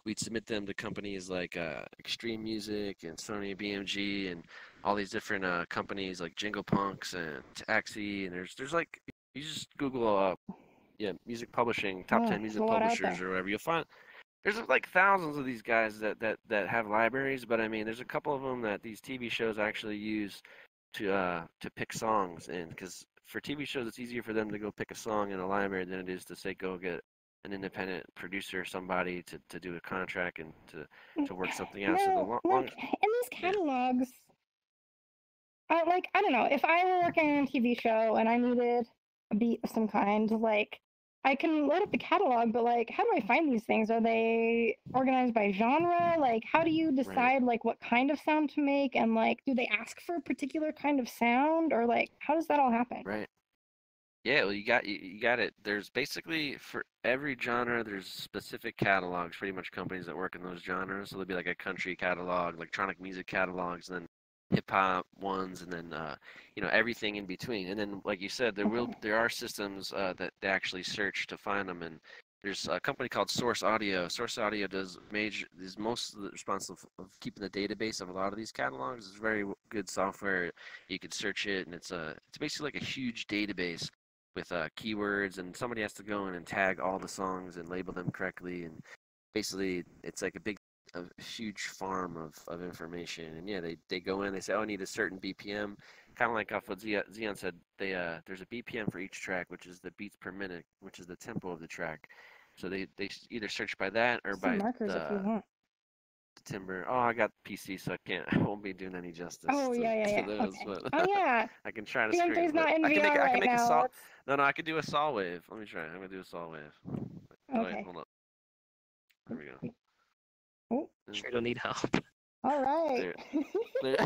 Speaker 5: we'd submit them to companies like Extreme Music and Sony BMG and all these different companies like Jingle Punks and Taxi. And there's like, you just Google music publishing, top 10
Speaker 4: There's a
Speaker 5: music
Speaker 4: lot out
Speaker 5: publishers
Speaker 4: there.
Speaker 5: or whatever, you'll find there's like thousands of these guys that have libraries. But I mean, there's a couple of them that these TV shows actually use to pick songs in, because for TV shows it's easier for them to go pick a song in a library than it is to say go get an independent producer or somebody to do a contract and to work something out. So the
Speaker 4: No,
Speaker 5: long, long
Speaker 4: like in these
Speaker 5: yeah,
Speaker 4: catalogs, I don't know. If I were working on a TV show and I needed a beat of some kind, like I can load up the catalog, but like, how do I find these things? Are they organized by genre? Like, how do you
Speaker 5: right,
Speaker 4: decide like what kind of sound to make? And like, do they ask for a particular kind of sound, or like, how does that all happen?
Speaker 5: right. Yeah, well, you got it. There's basically for every genre, there's specific catalogs. Pretty much companies that work in those genres. So there'll be like a country catalog, electronic music catalogs, and then hip hop ones, and then everything in between. And then, like you said,
Speaker 4: Okay.
Speaker 5: there are systems that they actually search to find them. And there's a company called Source Audio. Source Audio is most of the responsible of keeping the database of a lot of these catalogs. It's very good software. You can search it, and it's basically like a huge database with keywords, and somebody has to go in and tag all the songs and label them correctly. And basically it's like a huge farm of information. And yeah, they go in, they say, oh, I need a certain BPM, kind of like off what Zeon said. There's a BPM for each track, which is the beats per minute, which is the tempo of the track. So they either search by that or
Speaker 4: Some
Speaker 5: by
Speaker 4: markers if you want.
Speaker 5: the timbre. Oh, I got PC, so I won't be doing any justice
Speaker 4: Oh yeah, yeah,
Speaker 5: to
Speaker 4: yeah.
Speaker 5: those,
Speaker 4: Okay.
Speaker 5: but
Speaker 4: Oh yeah.
Speaker 5: I can try to
Speaker 4: GM3
Speaker 5: scream.
Speaker 4: is
Speaker 5: But
Speaker 4: not in VR
Speaker 5: I can
Speaker 4: right
Speaker 5: make a
Speaker 4: now.
Speaker 5: saw.
Speaker 4: Let's.
Speaker 5: No, I could do a saw wave. Let me try. I'm gonna do a saw wave. Oh, wait,
Speaker 4: Okay.
Speaker 5: hold up. There we go.
Speaker 4: Oh,
Speaker 6: Sure don't need help.
Speaker 4: all right.
Speaker 5: There,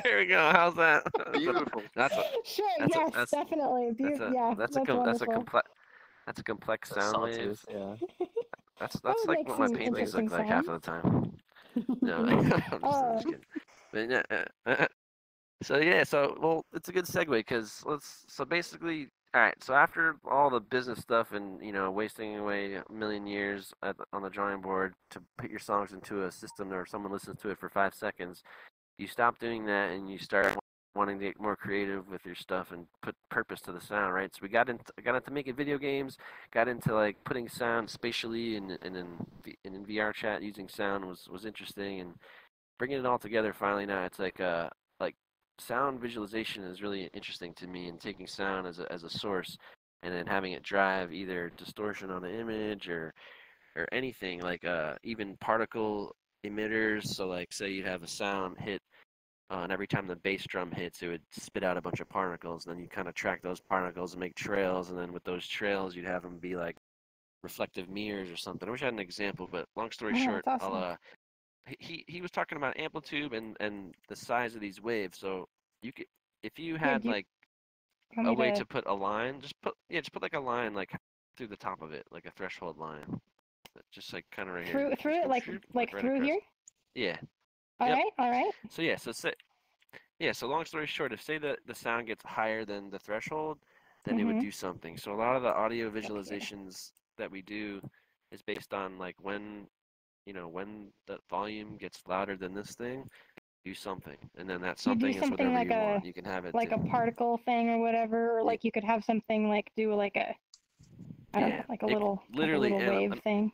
Speaker 5: there we go. How's that?
Speaker 3: Beautiful.
Speaker 5: That's a
Speaker 4: Sure.
Speaker 5: that's a
Speaker 4: Yes,
Speaker 5: that's
Speaker 4: definitely. Yeah,
Speaker 5: that's
Speaker 4: that's wonderful.
Speaker 5: that's a complex
Speaker 6: A
Speaker 5: sound wave.
Speaker 6: sawtooth, yeah.
Speaker 4: That
Speaker 5: That's
Speaker 4: would
Speaker 5: like
Speaker 4: make
Speaker 5: what my
Speaker 4: some
Speaker 5: paintings
Speaker 4: interesting
Speaker 5: look like half
Speaker 4: sounds.
Speaker 5: of the time. No, I'm
Speaker 4: Oh,
Speaker 5: just kidding. But yeah, so yeah, so well, it's a good segue because so basically, all right. So after all the business stuff and wasting away a million years on the drawing board to put your songs into a system where someone listens to it for 5 seconds, you stop doing that and you start wanting to get more creative with your stuff and put purpose to the sound, right? So we got into making video games, got into like putting sound spatially and in VRChat using sound was interesting, and bringing it all together finally now it's like sound visualization is really interesting to me, and taking sound as a source and then having it drive either distortion on an image or anything like even particle emitters. So like say you'd have a sound hit and every time the bass drum hits, it would spit out a bunch of particles. And then you kind of track those particles and make trails. And then with those trails, you'd have them be like reflective mirrors or something. I wish I had an example, but long story
Speaker 4: oh,
Speaker 5: short,
Speaker 4: that's awesome.
Speaker 5: he was talking about amplitude and the size of these waves. So you could, if you
Speaker 4: Here,
Speaker 5: had like
Speaker 4: you want
Speaker 5: a
Speaker 4: me
Speaker 5: way
Speaker 4: to
Speaker 5: to put a line, just put like a line like through the top of it, like a throughold line, just like kind of right here.
Speaker 4: through
Speaker 5: Just
Speaker 4: it
Speaker 5: go
Speaker 4: like
Speaker 5: shoot, like right
Speaker 4: through
Speaker 5: across.
Speaker 4: here?
Speaker 5: Yeah.
Speaker 4: All
Speaker 5: Yep.
Speaker 4: right, all right.
Speaker 5: So yeah. So say Yeah, so long story short, if say the sound gets higher than the threshold, then it would
Speaker 4: Mhm.
Speaker 5: do something. So a lot of the audio
Speaker 4: Okay.
Speaker 5: visualizations that we do is based on like when when the volume gets louder than this thing, do something, and then that
Speaker 4: You do
Speaker 5: something is
Speaker 4: something
Speaker 5: whatever
Speaker 4: like
Speaker 5: you want. You can have it
Speaker 4: a
Speaker 5: do.
Speaker 4: particle thing or whatever, or
Speaker 5: Y-
Speaker 4: like you could have something like do like a, I don't know,
Speaker 5: Yeah,
Speaker 4: like
Speaker 5: it
Speaker 4: a
Speaker 5: literally,
Speaker 4: little
Speaker 5: and
Speaker 4: wave thing.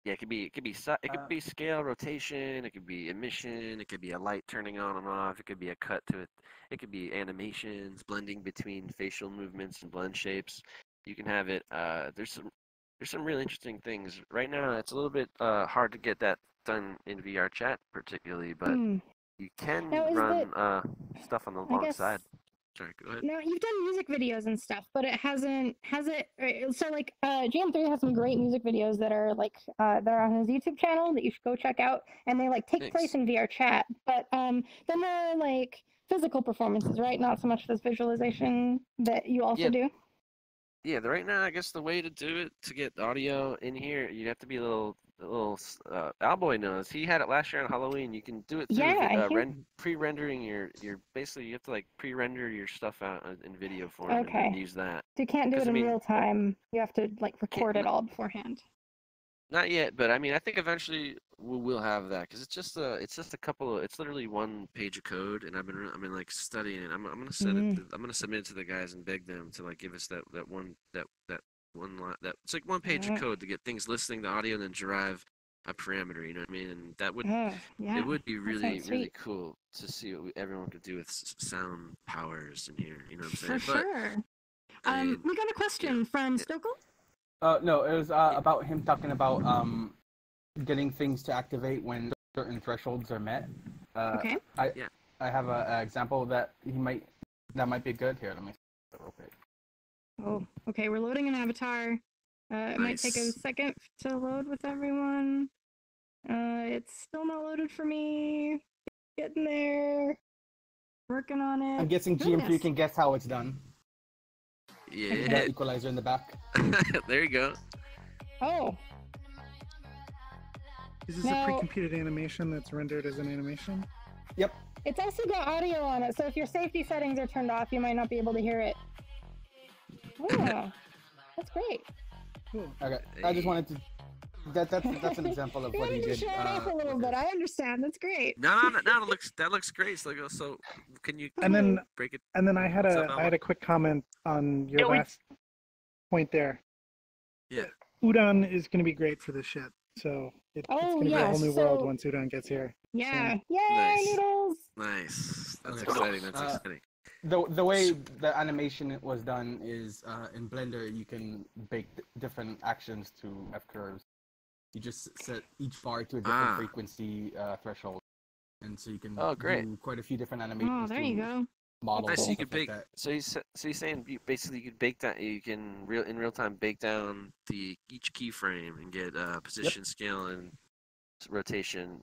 Speaker 5: yeah, it could be scale rotation, it could be emission, it could be a light turning on and off, it could be a cut to it, it could be animations, blending between facial movements and blend shapes. You can have it. There's some really interesting things. Right now, it's a little bit hard to get that done in VRChat particularly, but
Speaker 4: Hmm.
Speaker 5: you can
Speaker 4: Now is the,
Speaker 5: run stuff on the
Speaker 4: I
Speaker 5: long
Speaker 4: guess,
Speaker 5: side. Sorry, go ahead.
Speaker 4: now you've done music videos and stuff, but it hasn't, has it? So like, GM3 has some great music videos that are like, that are on his YouTube channel that you should go check out, and they like take place
Speaker 5: Thanks.
Speaker 4: in VRChat. But then there are like physical performances, right? Not so much this visualization that you also
Speaker 5: Yeah,
Speaker 4: do.
Speaker 5: yeah. Right now, I guess the way to do it to get audio in here, you'd have to be a little. Owlboy knows. He had it last year on Halloween. You can do it through
Speaker 4: Yeah, I hear.
Speaker 5: pre-rendering your. Basically, you have to like pre-render your stuff out in video form and then
Speaker 4: Okay.
Speaker 5: use that.
Speaker 4: So you can't do
Speaker 5: Because
Speaker 4: it
Speaker 5: I
Speaker 4: in
Speaker 5: mean,
Speaker 4: real time. You have to like
Speaker 5: can't,
Speaker 4: record it all beforehand.
Speaker 5: not yet, but I mean, I think eventually we'll have that because it's just a couple of it's literally one page of code, and I've been like studying it. I'm gonna send it.
Speaker 4: Mm.
Speaker 5: I'm gonna submit it to the guys and beg them to like give us that one line that it's like one page of
Speaker 4: Uh,
Speaker 5: code to get things listening to audio and then derive a parameter. You know what I mean? And that would
Speaker 4: yeah.
Speaker 5: it would be
Speaker 4: That sounds
Speaker 5: really
Speaker 4: sweet.
Speaker 5: cool to see what everyone could do with sound powers in here. You know what I'm
Speaker 4: For
Speaker 5: saying? But
Speaker 4: sure.
Speaker 5: I mean,
Speaker 4: We got a question from
Speaker 5: yeah,
Speaker 4: Stokel.
Speaker 8: No, it was about him talking about getting things to activate when certain thresholds are met.
Speaker 4: Okay.
Speaker 5: yeah.
Speaker 8: I have an example that might be good here. Let me see real quick.
Speaker 4: Oh, okay. We're loading an avatar. It might take a
Speaker 5: Nice.
Speaker 4: second to load with everyone. It's still not loaded for me. Getting there. Working on it.
Speaker 8: I'm guessing GM3
Speaker 4: Goodness.
Speaker 8: can guess how it's done.
Speaker 5: Yeah.
Speaker 8: The equalizer in the back.
Speaker 5: There you go.
Speaker 4: Oh,
Speaker 7: Is this
Speaker 4: Now-
Speaker 7: a pre-computed animation that's rendered as an animation?
Speaker 8: Yep.
Speaker 4: it's also got audio on it, so if your safety settings are turned off, you might not be able to hear it. Oh, that's great.
Speaker 7: Cool.
Speaker 8: Okay. I just wanted to. That's an example of
Speaker 4: You
Speaker 8: what he
Speaker 4: wanted to
Speaker 8: did.
Speaker 4: show it off a little
Speaker 8: with
Speaker 4: bit.
Speaker 8: this.
Speaker 4: I understand. That's great.
Speaker 5: No, that looks great. So can you
Speaker 7: And then
Speaker 5: break it?
Speaker 7: I had
Speaker 5: What's up,
Speaker 7: I had a quick comment on your
Speaker 6: Yeah, we-
Speaker 7: last point there.
Speaker 5: Yeah.
Speaker 7: Udon is going to be great for this shit. So it's
Speaker 4: Oh,
Speaker 7: going to be a whole
Speaker 4: yes,
Speaker 7: new world
Speaker 4: so-
Speaker 7: once Udon gets here.
Speaker 4: Yeah. Yay,
Speaker 5: Nice.
Speaker 4: noodles!
Speaker 5: Nice. That's
Speaker 8: Okay.
Speaker 5: exciting. That's
Speaker 8: Uh,
Speaker 5: exciting.
Speaker 8: The way the animation was done is in Blender you can bake different actions to F curves. You just set each bar to a different frequency threshold, and so you can
Speaker 5: great.
Speaker 8: do quite a few different animations.
Speaker 4: Oh, there you
Speaker 8: to
Speaker 4: go.
Speaker 8: Model
Speaker 5: Nice. So you
Speaker 8: stuff
Speaker 5: could
Speaker 8: like
Speaker 5: bake.
Speaker 8: that.
Speaker 5: So you're saying basically you could bake that. You can in real time bake down each keyframe and get position, scale, and rotation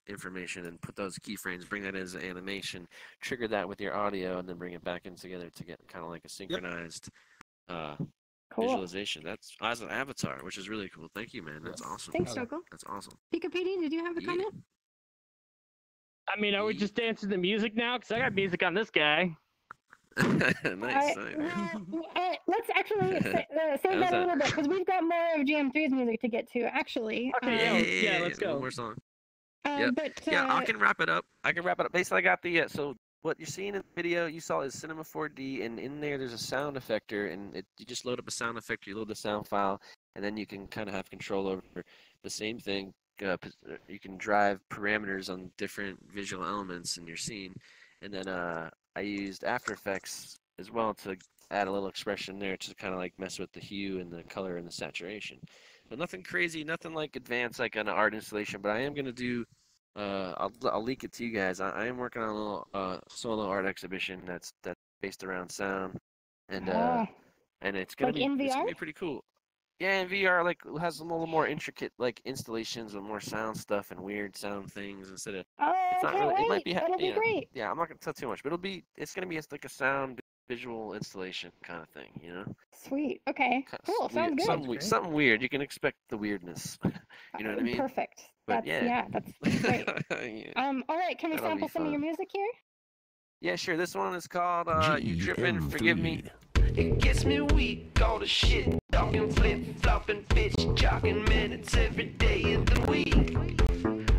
Speaker 5: information, and put those keyframes. Bring that as an animation. Trigger that with your audio, and then bring it back in together to get kind of like a synchronized
Speaker 4: Cool.
Speaker 5: visualization. That's as an avatar, which is really cool. Thank you, man. That's
Speaker 8: Yes.
Speaker 5: awesome.
Speaker 4: Thanks,
Speaker 8: Okay.
Speaker 4: Stokel.
Speaker 5: That's awesome.
Speaker 4: Pika PD, did you have a
Speaker 5: Yeah.
Speaker 4: comment?
Speaker 6: I mean, are we just dancing to music now? Because I got music on this guy.
Speaker 5: Nice.
Speaker 4: Let's actually save that a little bit because we've got more of GM3's music to get to. Actually,
Speaker 6: Okay, yeah, let's go.
Speaker 5: One more song.
Speaker 4: But
Speaker 5: Yeah, I can wrap it up. Basically, I got the so what you're seeing in the video you saw is Cinema 4D, and in there's a sound effector, and you just load up a sound effector, you load the sound file, and then you can kind of have control over the same thing. You can drive parameters on different visual elements in your scene, and then I used After Effects as well to add a little expression there to kind of like mess with the hue and the color and the saturation. But nothing crazy, nothing like advanced like an art installation. But I am gonna do. I'll leak it to you guys. I am working on a little solo art exhibition that's based around sound, and it's gonna
Speaker 4: Like in
Speaker 5: it's gonna
Speaker 4: VR?
Speaker 5: be pretty cool. Yeah, in VR like has a little more intricate like installations with more sound stuff and weird sound things instead of.
Speaker 4: Oh,
Speaker 5: It's not
Speaker 4: can't
Speaker 5: really. It might
Speaker 4: wait.
Speaker 5: be.
Speaker 4: That'll be
Speaker 5: Yeah,
Speaker 4: great.
Speaker 5: yeah. I'm not gonna tell too much, but it's gonna be like a sound visual installation kind of thing. You know.
Speaker 4: Sweet. Okay. Cool. Sounds good.
Speaker 5: Something weird. You can expect the weirdness. You know what I mean?
Speaker 4: Perfect.
Speaker 5: But
Speaker 4: That's, yeah, that's great.
Speaker 5: yeah.
Speaker 4: All right. Can we
Speaker 5: That'll be
Speaker 4: sample some of your
Speaker 5: fun.
Speaker 4: music here?
Speaker 5: Yeah, sure. This one is called You Trippin', Forgive Me.
Speaker 9: It gets me weak, all the shit, talking flip-flopping, bitch, jogging minutes every day of the week.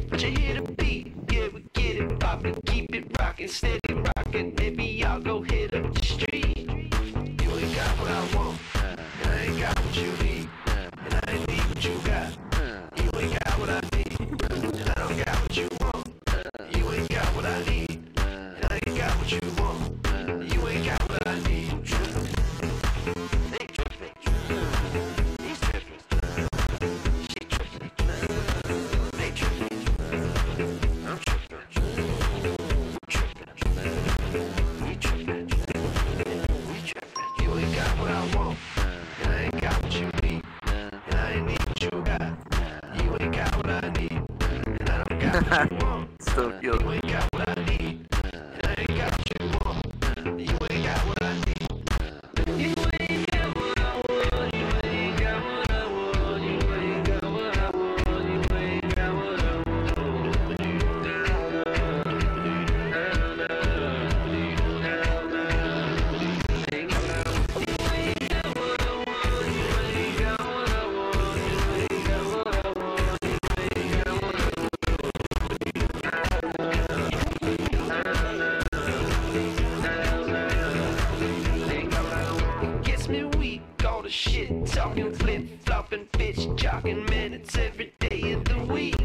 Speaker 9: But you hear the beat, yeah, we get it poppin', keep it rockin', steady rockin', maybe y'all go hit up the street. You ain't got what I want, and I ain't got what you need, and I ain't need what you got. You ain't got what I need, and I don't got what you want. You ain't got what I need, and I ain't got what you want. You ain't got what I need.
Speaker 5: So cute.
Speaker 9: You ain't got what I need, and I ain't got what you want. You ain't got what I need. You ain't got what I want. You ain't got what I want. You ain't got what I want. You ain't got what I want. Shit, talking flip-flopping, bitch, jogging minutes every day of the week.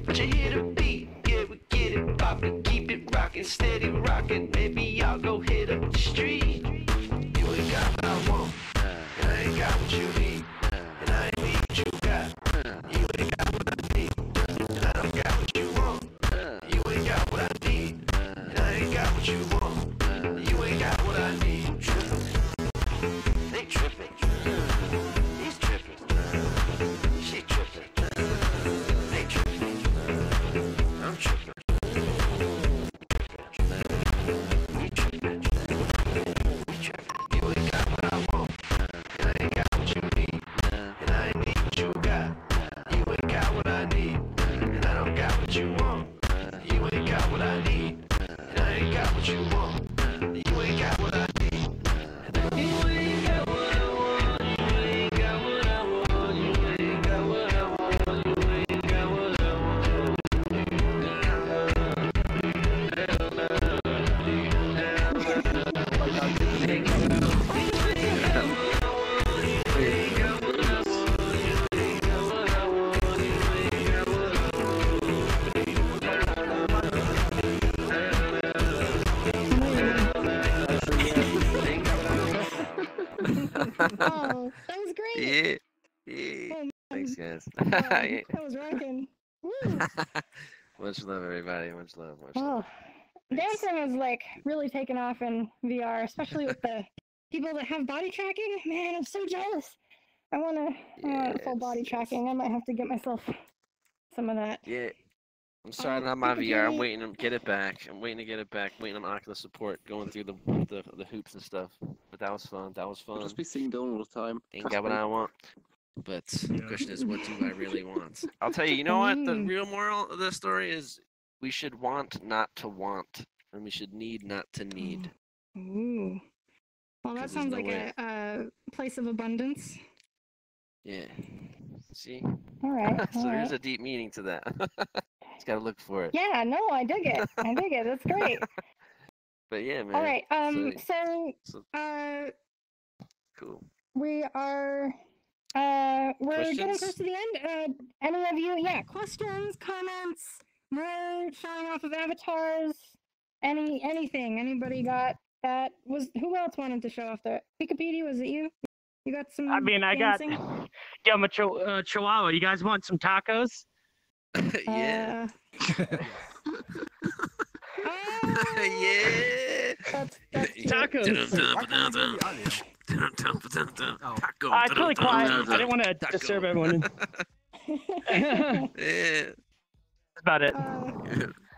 Speaker 9: But you hear the beat, yeah, we get it poppin', keep it rockin', steady rockin', maybe y'all go hit up the street. You ain't got what I want, and I ain't got what you need, and I ain't need what you got. You ain't got what I need, and I don't got what you want. You ain't got what I need, and I ain't got what you want. You ain't got what I need. They tripping. He's tripping. She tripping. They tripping. I'm tripping. We tripping. We tripping. You ain't got what I want, and I ain't got what you need, and I ain't need what you got. You ain't got what I need, and I don't got what you want. You ain't got what I need, and I ain't got what you want. You ain't got what I need. You ain't got what I want. You ain't got what I want. You ain't got what I want. You ain't got what I want.
Speaker 4: Oh, that was great.
Speaker 5: Yeah.
Speaker 4: Oh, man.
Speaker 5: Thanks, guys.
Speaker 4: That was rocking. Woo.
Speaker 5: Much love, everybody. Much love. Much
Speaker 4: Oh,
Speaker 5: love.
Speaker 4: dancing is like really taking off in VR, especially with the people that have body tracking. Man, I'm so jealous. I want full body tracking. I might have to get myself some of that.
Speaker 5: Yeah. I'm starting on my
Speaker 4: People
Speaker 5: VR. I'm
Speaker 4: really-
Speaker 5: waiting to get it back. I'm waiting to get it back. Waiting on Oculus support, going through the hoops and stuff. But that was fun. That was
Speaker 3: I'll
Speaker 5: fun.
Speaker 3: just be sitting down all the time.
Speaker 5: Ain't
Speaker 3: Trust
Speaker 5: got what
Speaker 3: me.
Speaker 5: I want. But the question is, what do I really want? I'll tell you. You know what? The real moral of the story is, we should want not to want, and we should need not to need.
Speaker 4: Ooh. Well, that
Speaker 5: 'Cause there's
Speaker 4: sounds
Speaker 5: no
Speaker 4: like
Speaker 5: way.
Speaker 4: a place of abundance.
Speaker 5: Yeah. See?
Speaker 4: All right.
Speaker 5: So
Speaker 4: all
Speaker 5: there's
Speaker 4: right.
Speaker 5: a deep meaning to that. Just gotta look for it.
Speaker 4: Yeah, no, I dig it. I dig it. That's great.
Speaker 5: But yeah, man.
Speaker 4: All right.
Speaker 5: So cool.
Speaker 4: We are we're getting close to the end. Any of you, questions, comments, more showing off of avatars, anything? Anybody got that? Who else wanted to show off their Wikipedia? Was it you? You got some?
Speaker 10: I mean, I
Speaker 4: dancing?
Speaker 10: got my chihuahua. You guys want some tacos?
Speaker 5: Yeah.
Speaker 4: Yeah. That's
Speaker 10: Tacos. It's really quiet. I didn't want to disturb everyone.
Speaker 5: Yeah.
Speaker 10: That's about it.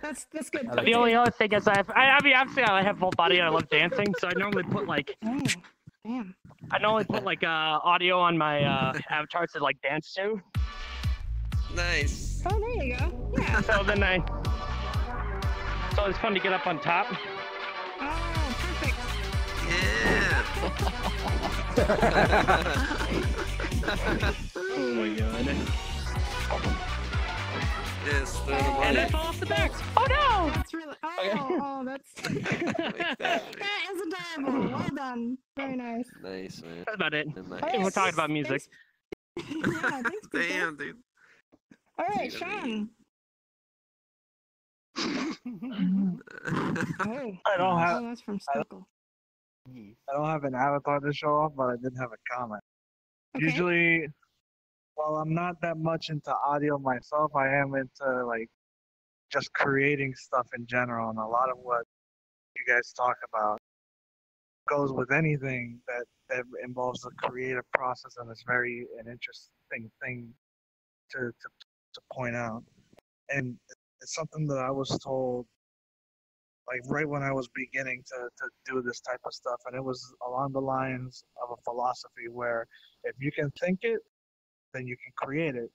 Speaker 4: That's good.
Speaker 10: The only other thing is I mean, obviously I have full body and I love dancing, so I normally put like
Speaker 4: damn.
Speaker 10: I normally put like audio on my avatars to like dance to.
Speaker 5: Nice.
Speaker 4: Oh, there you go. Yeah.
Speaker 10: So then so it's fun to get up on top.
Speaker 6: Oh my god.
Speaker 5: Yes, throw the
Speaker 10: And
Speaker 5: money.
Speaker 10: I fall off the back. Oh no!
Speaker 4: That's really. Oh, that's. that is adorable. Well done. Very nice.
Speaker 5: Nice, man.
Speaker 10: That's about it.
Speaker 5: Nice.
Speaker 4: Alright,
Speaker 10: We're talking about music.
Speaker 4: Yeah, thanks, Pizza.
Speaker 5: Damn, dude.
Speaker 4: All right, Sean. Oh,
Speaker 11: I don't have
Speaker 4: that's from Stuckle.
Speaker 11: I don't have an avatar to show off, but I did have a comment.
Speaker 4: Okay.
Speaker 11: Usually, while I'm not that much into audio myself, I am into like just creating stuff in general, and a lot of what you guys talk about goes with anything that involves the creative process, and it's very an interesting thing to point out. And it's something that I was told like right when I was beginning to do this type of stuff, and it was along the lines of a philosophy where if you can think it, then you can create it.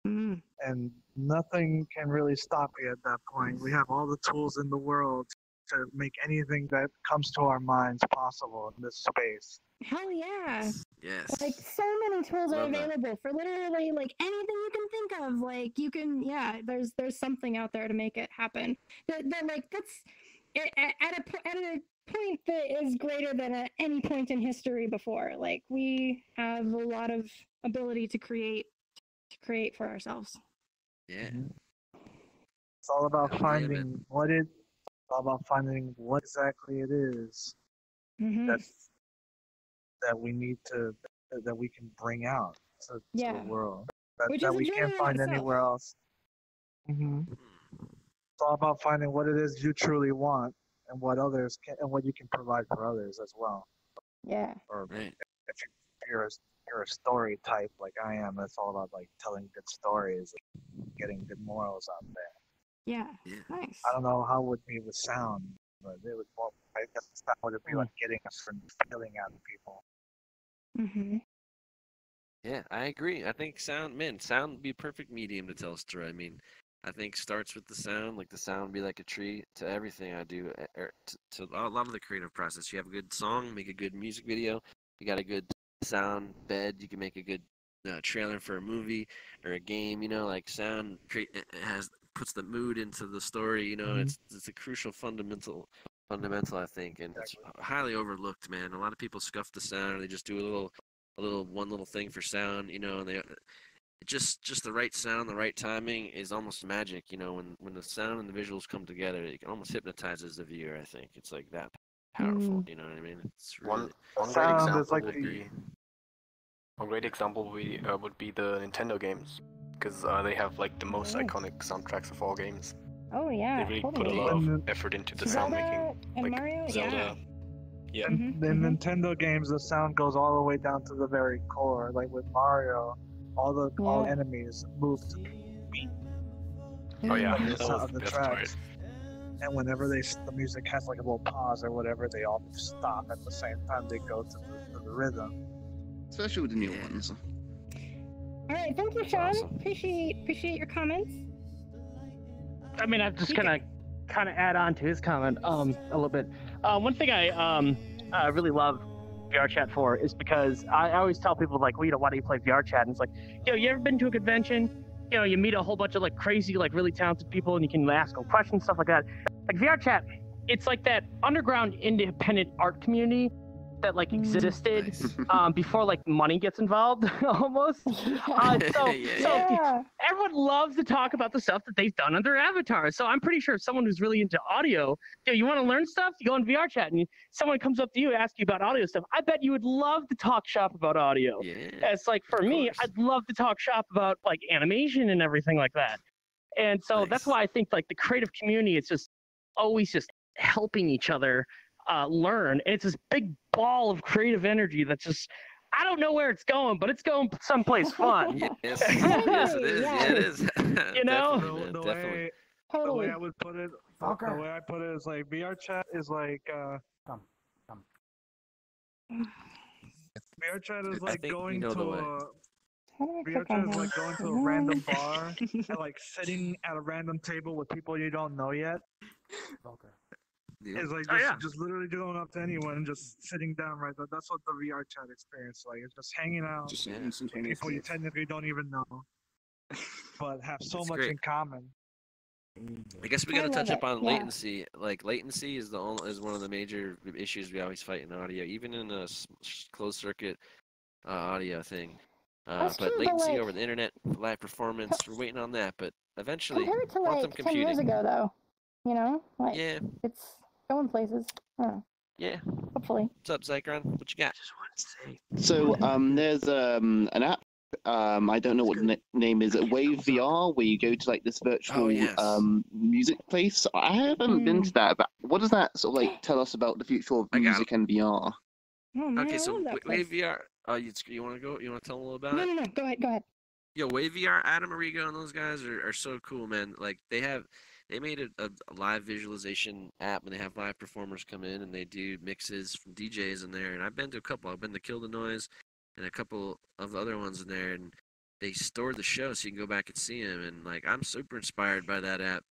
Speaker 4: Mm.
Speaker 11: And nothing can really stop you at that point. We have all the tools in the world to make anything that comes to our minds possible in this space.
Speaker 4: Hell yeah.
Speaker 5: Yes.
Speaker 4: Like so many tools are
Speaker 5: Love that.
Speaker 4: available for literally like anything you can think of. Like you can, yeah. There's something out there to make it happen. That like that's at a point that is greater than at any point in history before. Like we have a lot of ability to create for ourselves.
Speaker 5: Yeah.
Speaker 11: It's all about
Speaker 5: Hell yeah,
Speaker 11: finding all about finding what exactly it is
Speaker 4: Mm-hmm.
Speaker 11: that we need to that we can bring out to
Speaker 4: Yeah.
Speaker 11: the world
Speaker 4: Which
Speaker 11: that
Speaker 4: is a
Speaker 11: we
Speaker 4: journey
Speaker 11: can't
Speaker 4: in
Speaker 11: find
Speaker 4: itself.
Speaker 11: anywhere else. It's all about finding what it is you truly want and what others can and what you can provide for others as well.
Speaker 4: Yeah.
Speaker 11: Or
Speaker 5: Right.
Speaker 11: if you're a story type like I am, it's all about like telling good stories and getting good morals out there.
Speaker 4: Yeah.
Speaker 5: Yeah.
Speaker 4: Nice.
Speaker 11: I don't know how it would be with sound, but it would more, I guess that would be like getting a certain feeling out of people.
Speaker 4: Mm-hmm.
Speaker 5: Yeah, I agree. I think sound would be a perfect medium to tell a story. I mean, I think starts with the sound, like the sound would be like a tree to everything I do, to a lot of the creative process. You have a good song, make a good music video. You got a good sound bed, you can make a good trailer for a movie or a game. You know, like sound puts the mood into the story. You know, it's a crucial fundamental I think, and it's highly overlooked, man. A lot of people scuff the sound, or they just do one little thing for sound, you know, and they just the right sound, the right timing is almost magic, you know, when the sound and the visuals come together, it almost hypnotizes the viewer. I think it's like that powerful, you know what I mean? It's really
Speaker 1: One great
Speaker 11: Sound
Speaker 1: example
Speaker 11: is like
Speaker 1: would be one great example would be the Nintendo games, because they have like the most iconic soundtracks of all games.
Speaker 4: Oh yeah.
Speaker 1: They really
Speaker 4: totally.
Speaker 1: put a lot of effort into the sound
Speaker 4: Zelda
Speaker 1: making,
Speaker 4: and
Speaker 1: like
Speaker 4: Mario.
Speaker 1: Zelda. Yeah.
Speaker 11: In Nintendo games, the sound goes all the way down to the very core. Like with Mario, all enemies move to the beat.
Speaker 1: Oh yeah,
Speaker 11: Of the,
Speaker 1: that
Speaker 11: sound
Speaker 1: was
Speaker 11: of the
Speaker 1: the best
Speaker 11: tracks.
Speaker 1: part.
Speaker 11: And whenever the music has like a little pause or whatever, they all stop at the same time they go to the rhythm.
Speaker 3: Especially with the new ones.
Speaker 4: All right, thank you, Sean. Appreciate your comments.
Speaker 10: I mean, I'm just gonna kind of add on to his comment a little bit. One thing I really love VRChat for is because I always tell people like, well, you know, why do you play VRChat? And it's like, you know, you ever been to a convention? You know, you meet a whole bunch of like crazy, like really talented people, and you can ask them questions, stuff like that. Like VRChat, it's like that underground independent art community that like existed before like money gets involved almost. So everyone loves to talk about the stuff that they've done on their avatars. So I'm pretty sure if someone who's really into audio, you know, you want to learn stuff, you go on VRChat and someone comes up to you, asks you about audio stuff. I bet you would love to talk shop about audio.
Speaker 5: Yeah.
Speaker 10: It's like for me, I'd love to talk shop about like animation and everything like that. And so that's why I think like the creative community is just always just helping each other learn. And it's this big ball of creative energy that's just, I don't know where it's going, but it's going someplace fun.
Speaker 5: Yes, yes, it is. Yeah, it is.
Speaker 10: You know?
Speaker 5: Definitely.
Speaker 11: The way I would put it, the way I put it is like VRChat is like VRChat is like going to VRChat is like going to a random bar and like sitting at a random table with people you don't know yet. It's like just literally going up to anyone and just sitting down right there. That's what the VR chat experience is like. It's just hanging out
Speaker 3: Just
Speaker 11: with
Speaker 3: instantaneous.
Speaker 11: people you technically don't even know, but have so
Speaker 5: That's
Speaker 11: much
Speaker 5: great.
Speaker 11: in common.
Speaker 5: I guess we
Speaker 4: I
Speaker 5: got to
Speaker 4: love
Speaker 5: touch up
Speaker 4: it,
Speaker 5: on
Speaker 4: yeah.
Speaker 5: latency. Like latency is is one of the major issues we always fight in audio, even in a closed circuit audio thing.
Speaker 4: That's
Speaker 5: But
Speaker 4: true, but,
Speaker 5: latency
Speaker 4: like,
Speaker 5: over the internet, live performance, we're waiting on that. But eventually,
Speaker 4: Compared to
Speaker 5: quantum
Speaker 4: like 10
Speaker 5: computing.
Speaker 4: years ago, though, you know, like
Speaker 5: Yeah.
Speaker 4: it's going places.
Speaker 5: Yeah.
Speaker 4: Hopefully.
Speaker 5: What's up, Zychron? What you got?
Speaker 6: Just want to say.
Speaker 3: So there's an app. I don't know what the name is. Wave VR, where you go to like this virtual music place. I haven't been to that, but what does that sort of like tell us about the future of music and VR?
Speaker 4: Oh, man,
Speaker 5: Okay,
Speaker 4: I
Speaker 5: so
Speaker 4: love that
Speaker 5: Wave
Speaker 4: place.
Speaker 5: VR. You want to go? You want to tell them a little about
Speaker 4: No,
Speaker 5: it?
Speaker 4: no, no. Go ahead. Go ahead.
Speaker 5: Yo, Wave VR, Adam Arrigo and those guys are so cool, man. Like they made a live visualization app, and they have live performers come in and they do mixes from DJs in there. And I've been to a couple. I've been to Kill the Noise and a couple of the other ones in there, and they store the show so you can go back and see them. And like I'm super inspired by that app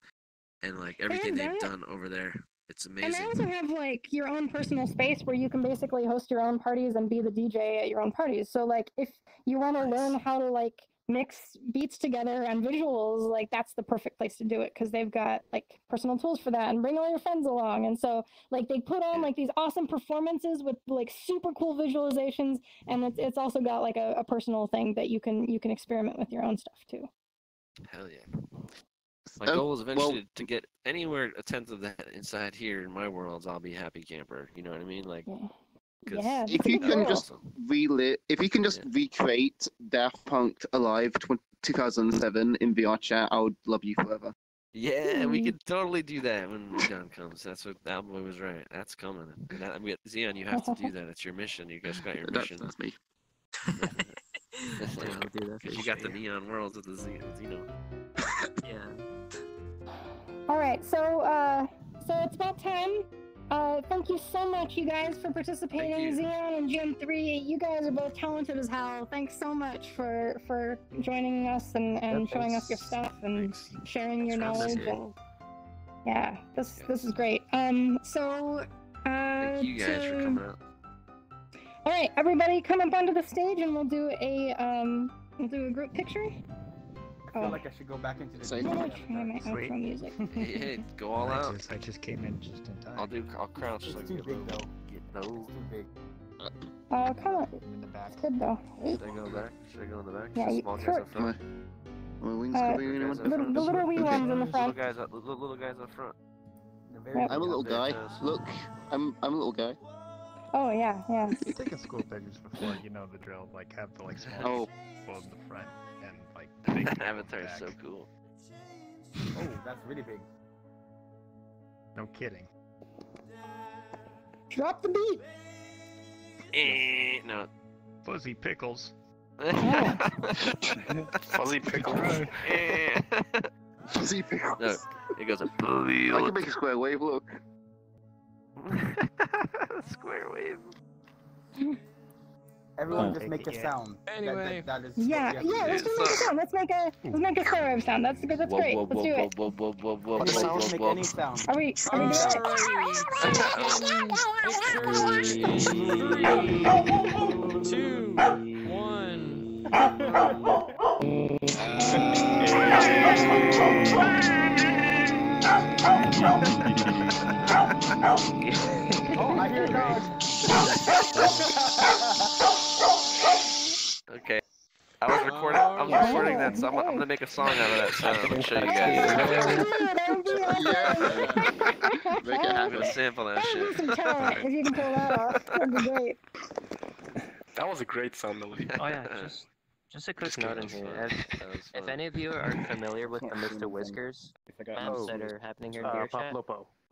Speaker 5: and like everything they've done over there. It's amazing.
Speaker 4: And they also have like your own personal space where you can basically host your own parties and be the DJ at your own parties. So like if you want to learn how to like mix beats together and visuals, like that's the perfect place to do it because they've got like personal tools for that, and bring all your friends along. And so like they put on like these awesome performances with like super cool visualizations, and it's also got like a personal thing that you can experiment with your own stuff too.
Speaker 5: Hell yeah. My goal is eventually to get anywhere a tenth of that inside here in my worlds. I'll be a happy camper. You know what I mean? Like,
Speaker 4: yeah.
Speaker 3: If you can just recreate Daft Punk Alive 2007 in VRChat, I would love you forever.
Speaker 5: Yeah, we could totally do that when the done comes. That's what that boy was right. That's coming. And that, Zeon, you have to do that. It's your mission. You guys got your mission.
Speaker 3: That's me.
Speaker 5: Because you got the neon worlds with the Zeno.
Speaker 6: Yeah.
Speaker 4: All right, so it's about time. Thank you so much, you guys, for participating. Zeon and GM3, you guys are both talented as hell. Thanks so much for joining us and showing us your stuff and sharing your knowledge. And yeah, this is great.
Speaker 5: Thank you guys for coming out.
Speaker 4: All right, everybody, come up onto the stage and we'll do a group picture.
Speaker 8: I feel like I should go back into the
Speaker 4: I'm gonna try my outro music.
Speaker 5: Hey, go all out.
Speaker 12: I just came in just in time.
Speaker 5: I'll crouch.
Speaker 8: It's
Speaker 5: like
Speaker 8: too big though.
Speaker 5: No.
Speaker 8: It's too big.
Speaker 4: Oh, come on. It's good though.
Speaker 5: Should I go back? Should I go in the back?
Speaker 4: Yeah,
Speaker 5: Small guys up front.
Speaker 4: The little wee ones in the front.
Speaker 5: Little guys up front.
Speaker 3: I'm a little guy. Look, I'm a little guy.
Speaker 4: Oh yeah, yeah.
Speaker 12: You've taken school pictures before, you know the drill. Like have the like small people in the front and like the big
Speaker 5: Avatar is so cool.
Speaker 8: Oh, that's really big.
Speaker 12: No kidding.
Speaker 4: Drop the beat.
Speaker 5: No.
Speaker 12: Fuzzy pickles.
Speaker 1: Fuzzy pickles.
Speaker 3: Fuzzy pickles.
Speaker 5: No, it goes a
Speaker 3: I can make a square wave. Look.
Speaker 5: Square wave.
Speaker 8: Everyone just make a sound.
Speaker 5: Anyway.
Speaker 8: That is
Speaker 4: Yeah, let's just make a sound. Let's make a square wave sound. That's good. That's great. Let's do it.
Speaker 8: Make any sound.
Speaker 4: Are we doing
Speaker 2: it? 2, 1.
Speaker 8: Oh, I hear dogs.
Speaker 5: Okay. I was recording that, so I'm gonna make a song out of that sound and show you guys.
Speaker 3: Make it
Speaker 5: I'm gonna sample that shit.
Speaker 4: Some talent, if you can pull that off, that'd be great.
Speaker 1: That was a great sound, though.
Speaker 6: Oh yeah, just a quick note in here. If any of you are familiar with the Mr. Whiskers maps that are happening here in VRChat,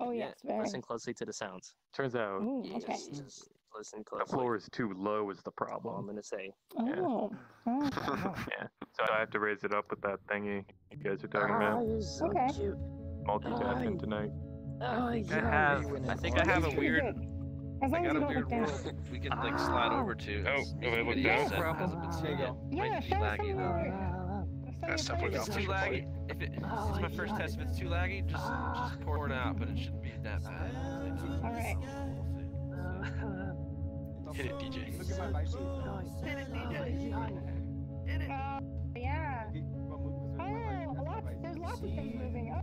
Speaker 4: Oh yes, very.
Speaker 6: listen closely to the sounds.
Speaker 12: Turns out
Speaker 4: okay.
Speaker 6: Just listen closely.
Speaker 12: the floor is too low is the
Speaker 6: All
Speaker 12: problem.
Speaker 6: I'm gonna say.
Speaker 4: Oh.
Speaker 12: Yeah. So I have to raise it up with that thingy you guys are talking about.
Speaker 6: You're so
Speaker 4: Okay.
Speaker 6: cute.
Speaker 12: Multitasking tonight.
Speaker 6: Oh,
Speaker 5: I think I have a weird.
Speaker 4: As
Speaker 5: I
Speaker 4: long as
Speaker 5: got
Speaker 4: you
Speaker 5: a
Speaker 4: don't
Speaker 5: weird
Speaker 4: look down.
Speaker 5: world we can like slide over to.
Speaker 12: Oh,
Speaker 5: This
Speaker 12: if I look
Speaker 5: video
Speaker 12: down?
Speaker 5: set hasn't been seen yet.
Speaker 4: Yeah,
Speaker 5: Might be
Speaker 4: show us
Speaker 5: laggy
Speaker 4: some
Speaker 5: though.
Speaker 1: That's
Speaker 2: If
Speaker 1: definitely
Speaker 2: it's
Speaker 1: the
Speaker 2: too
Speaker 1: official
Speaker 2: laggy, if it's my first test. If it's too laggy, just pour it out, but it shouldn't be that bad.
Speaker 4: All right.
Speaker 1: Hit it, DJ.
Speaker 8: Look at my vice.
Speaker 2: Hit it, DJ. Hit it.
Speaker 4: Yeah. Oh, there's lots of things moving. Oh.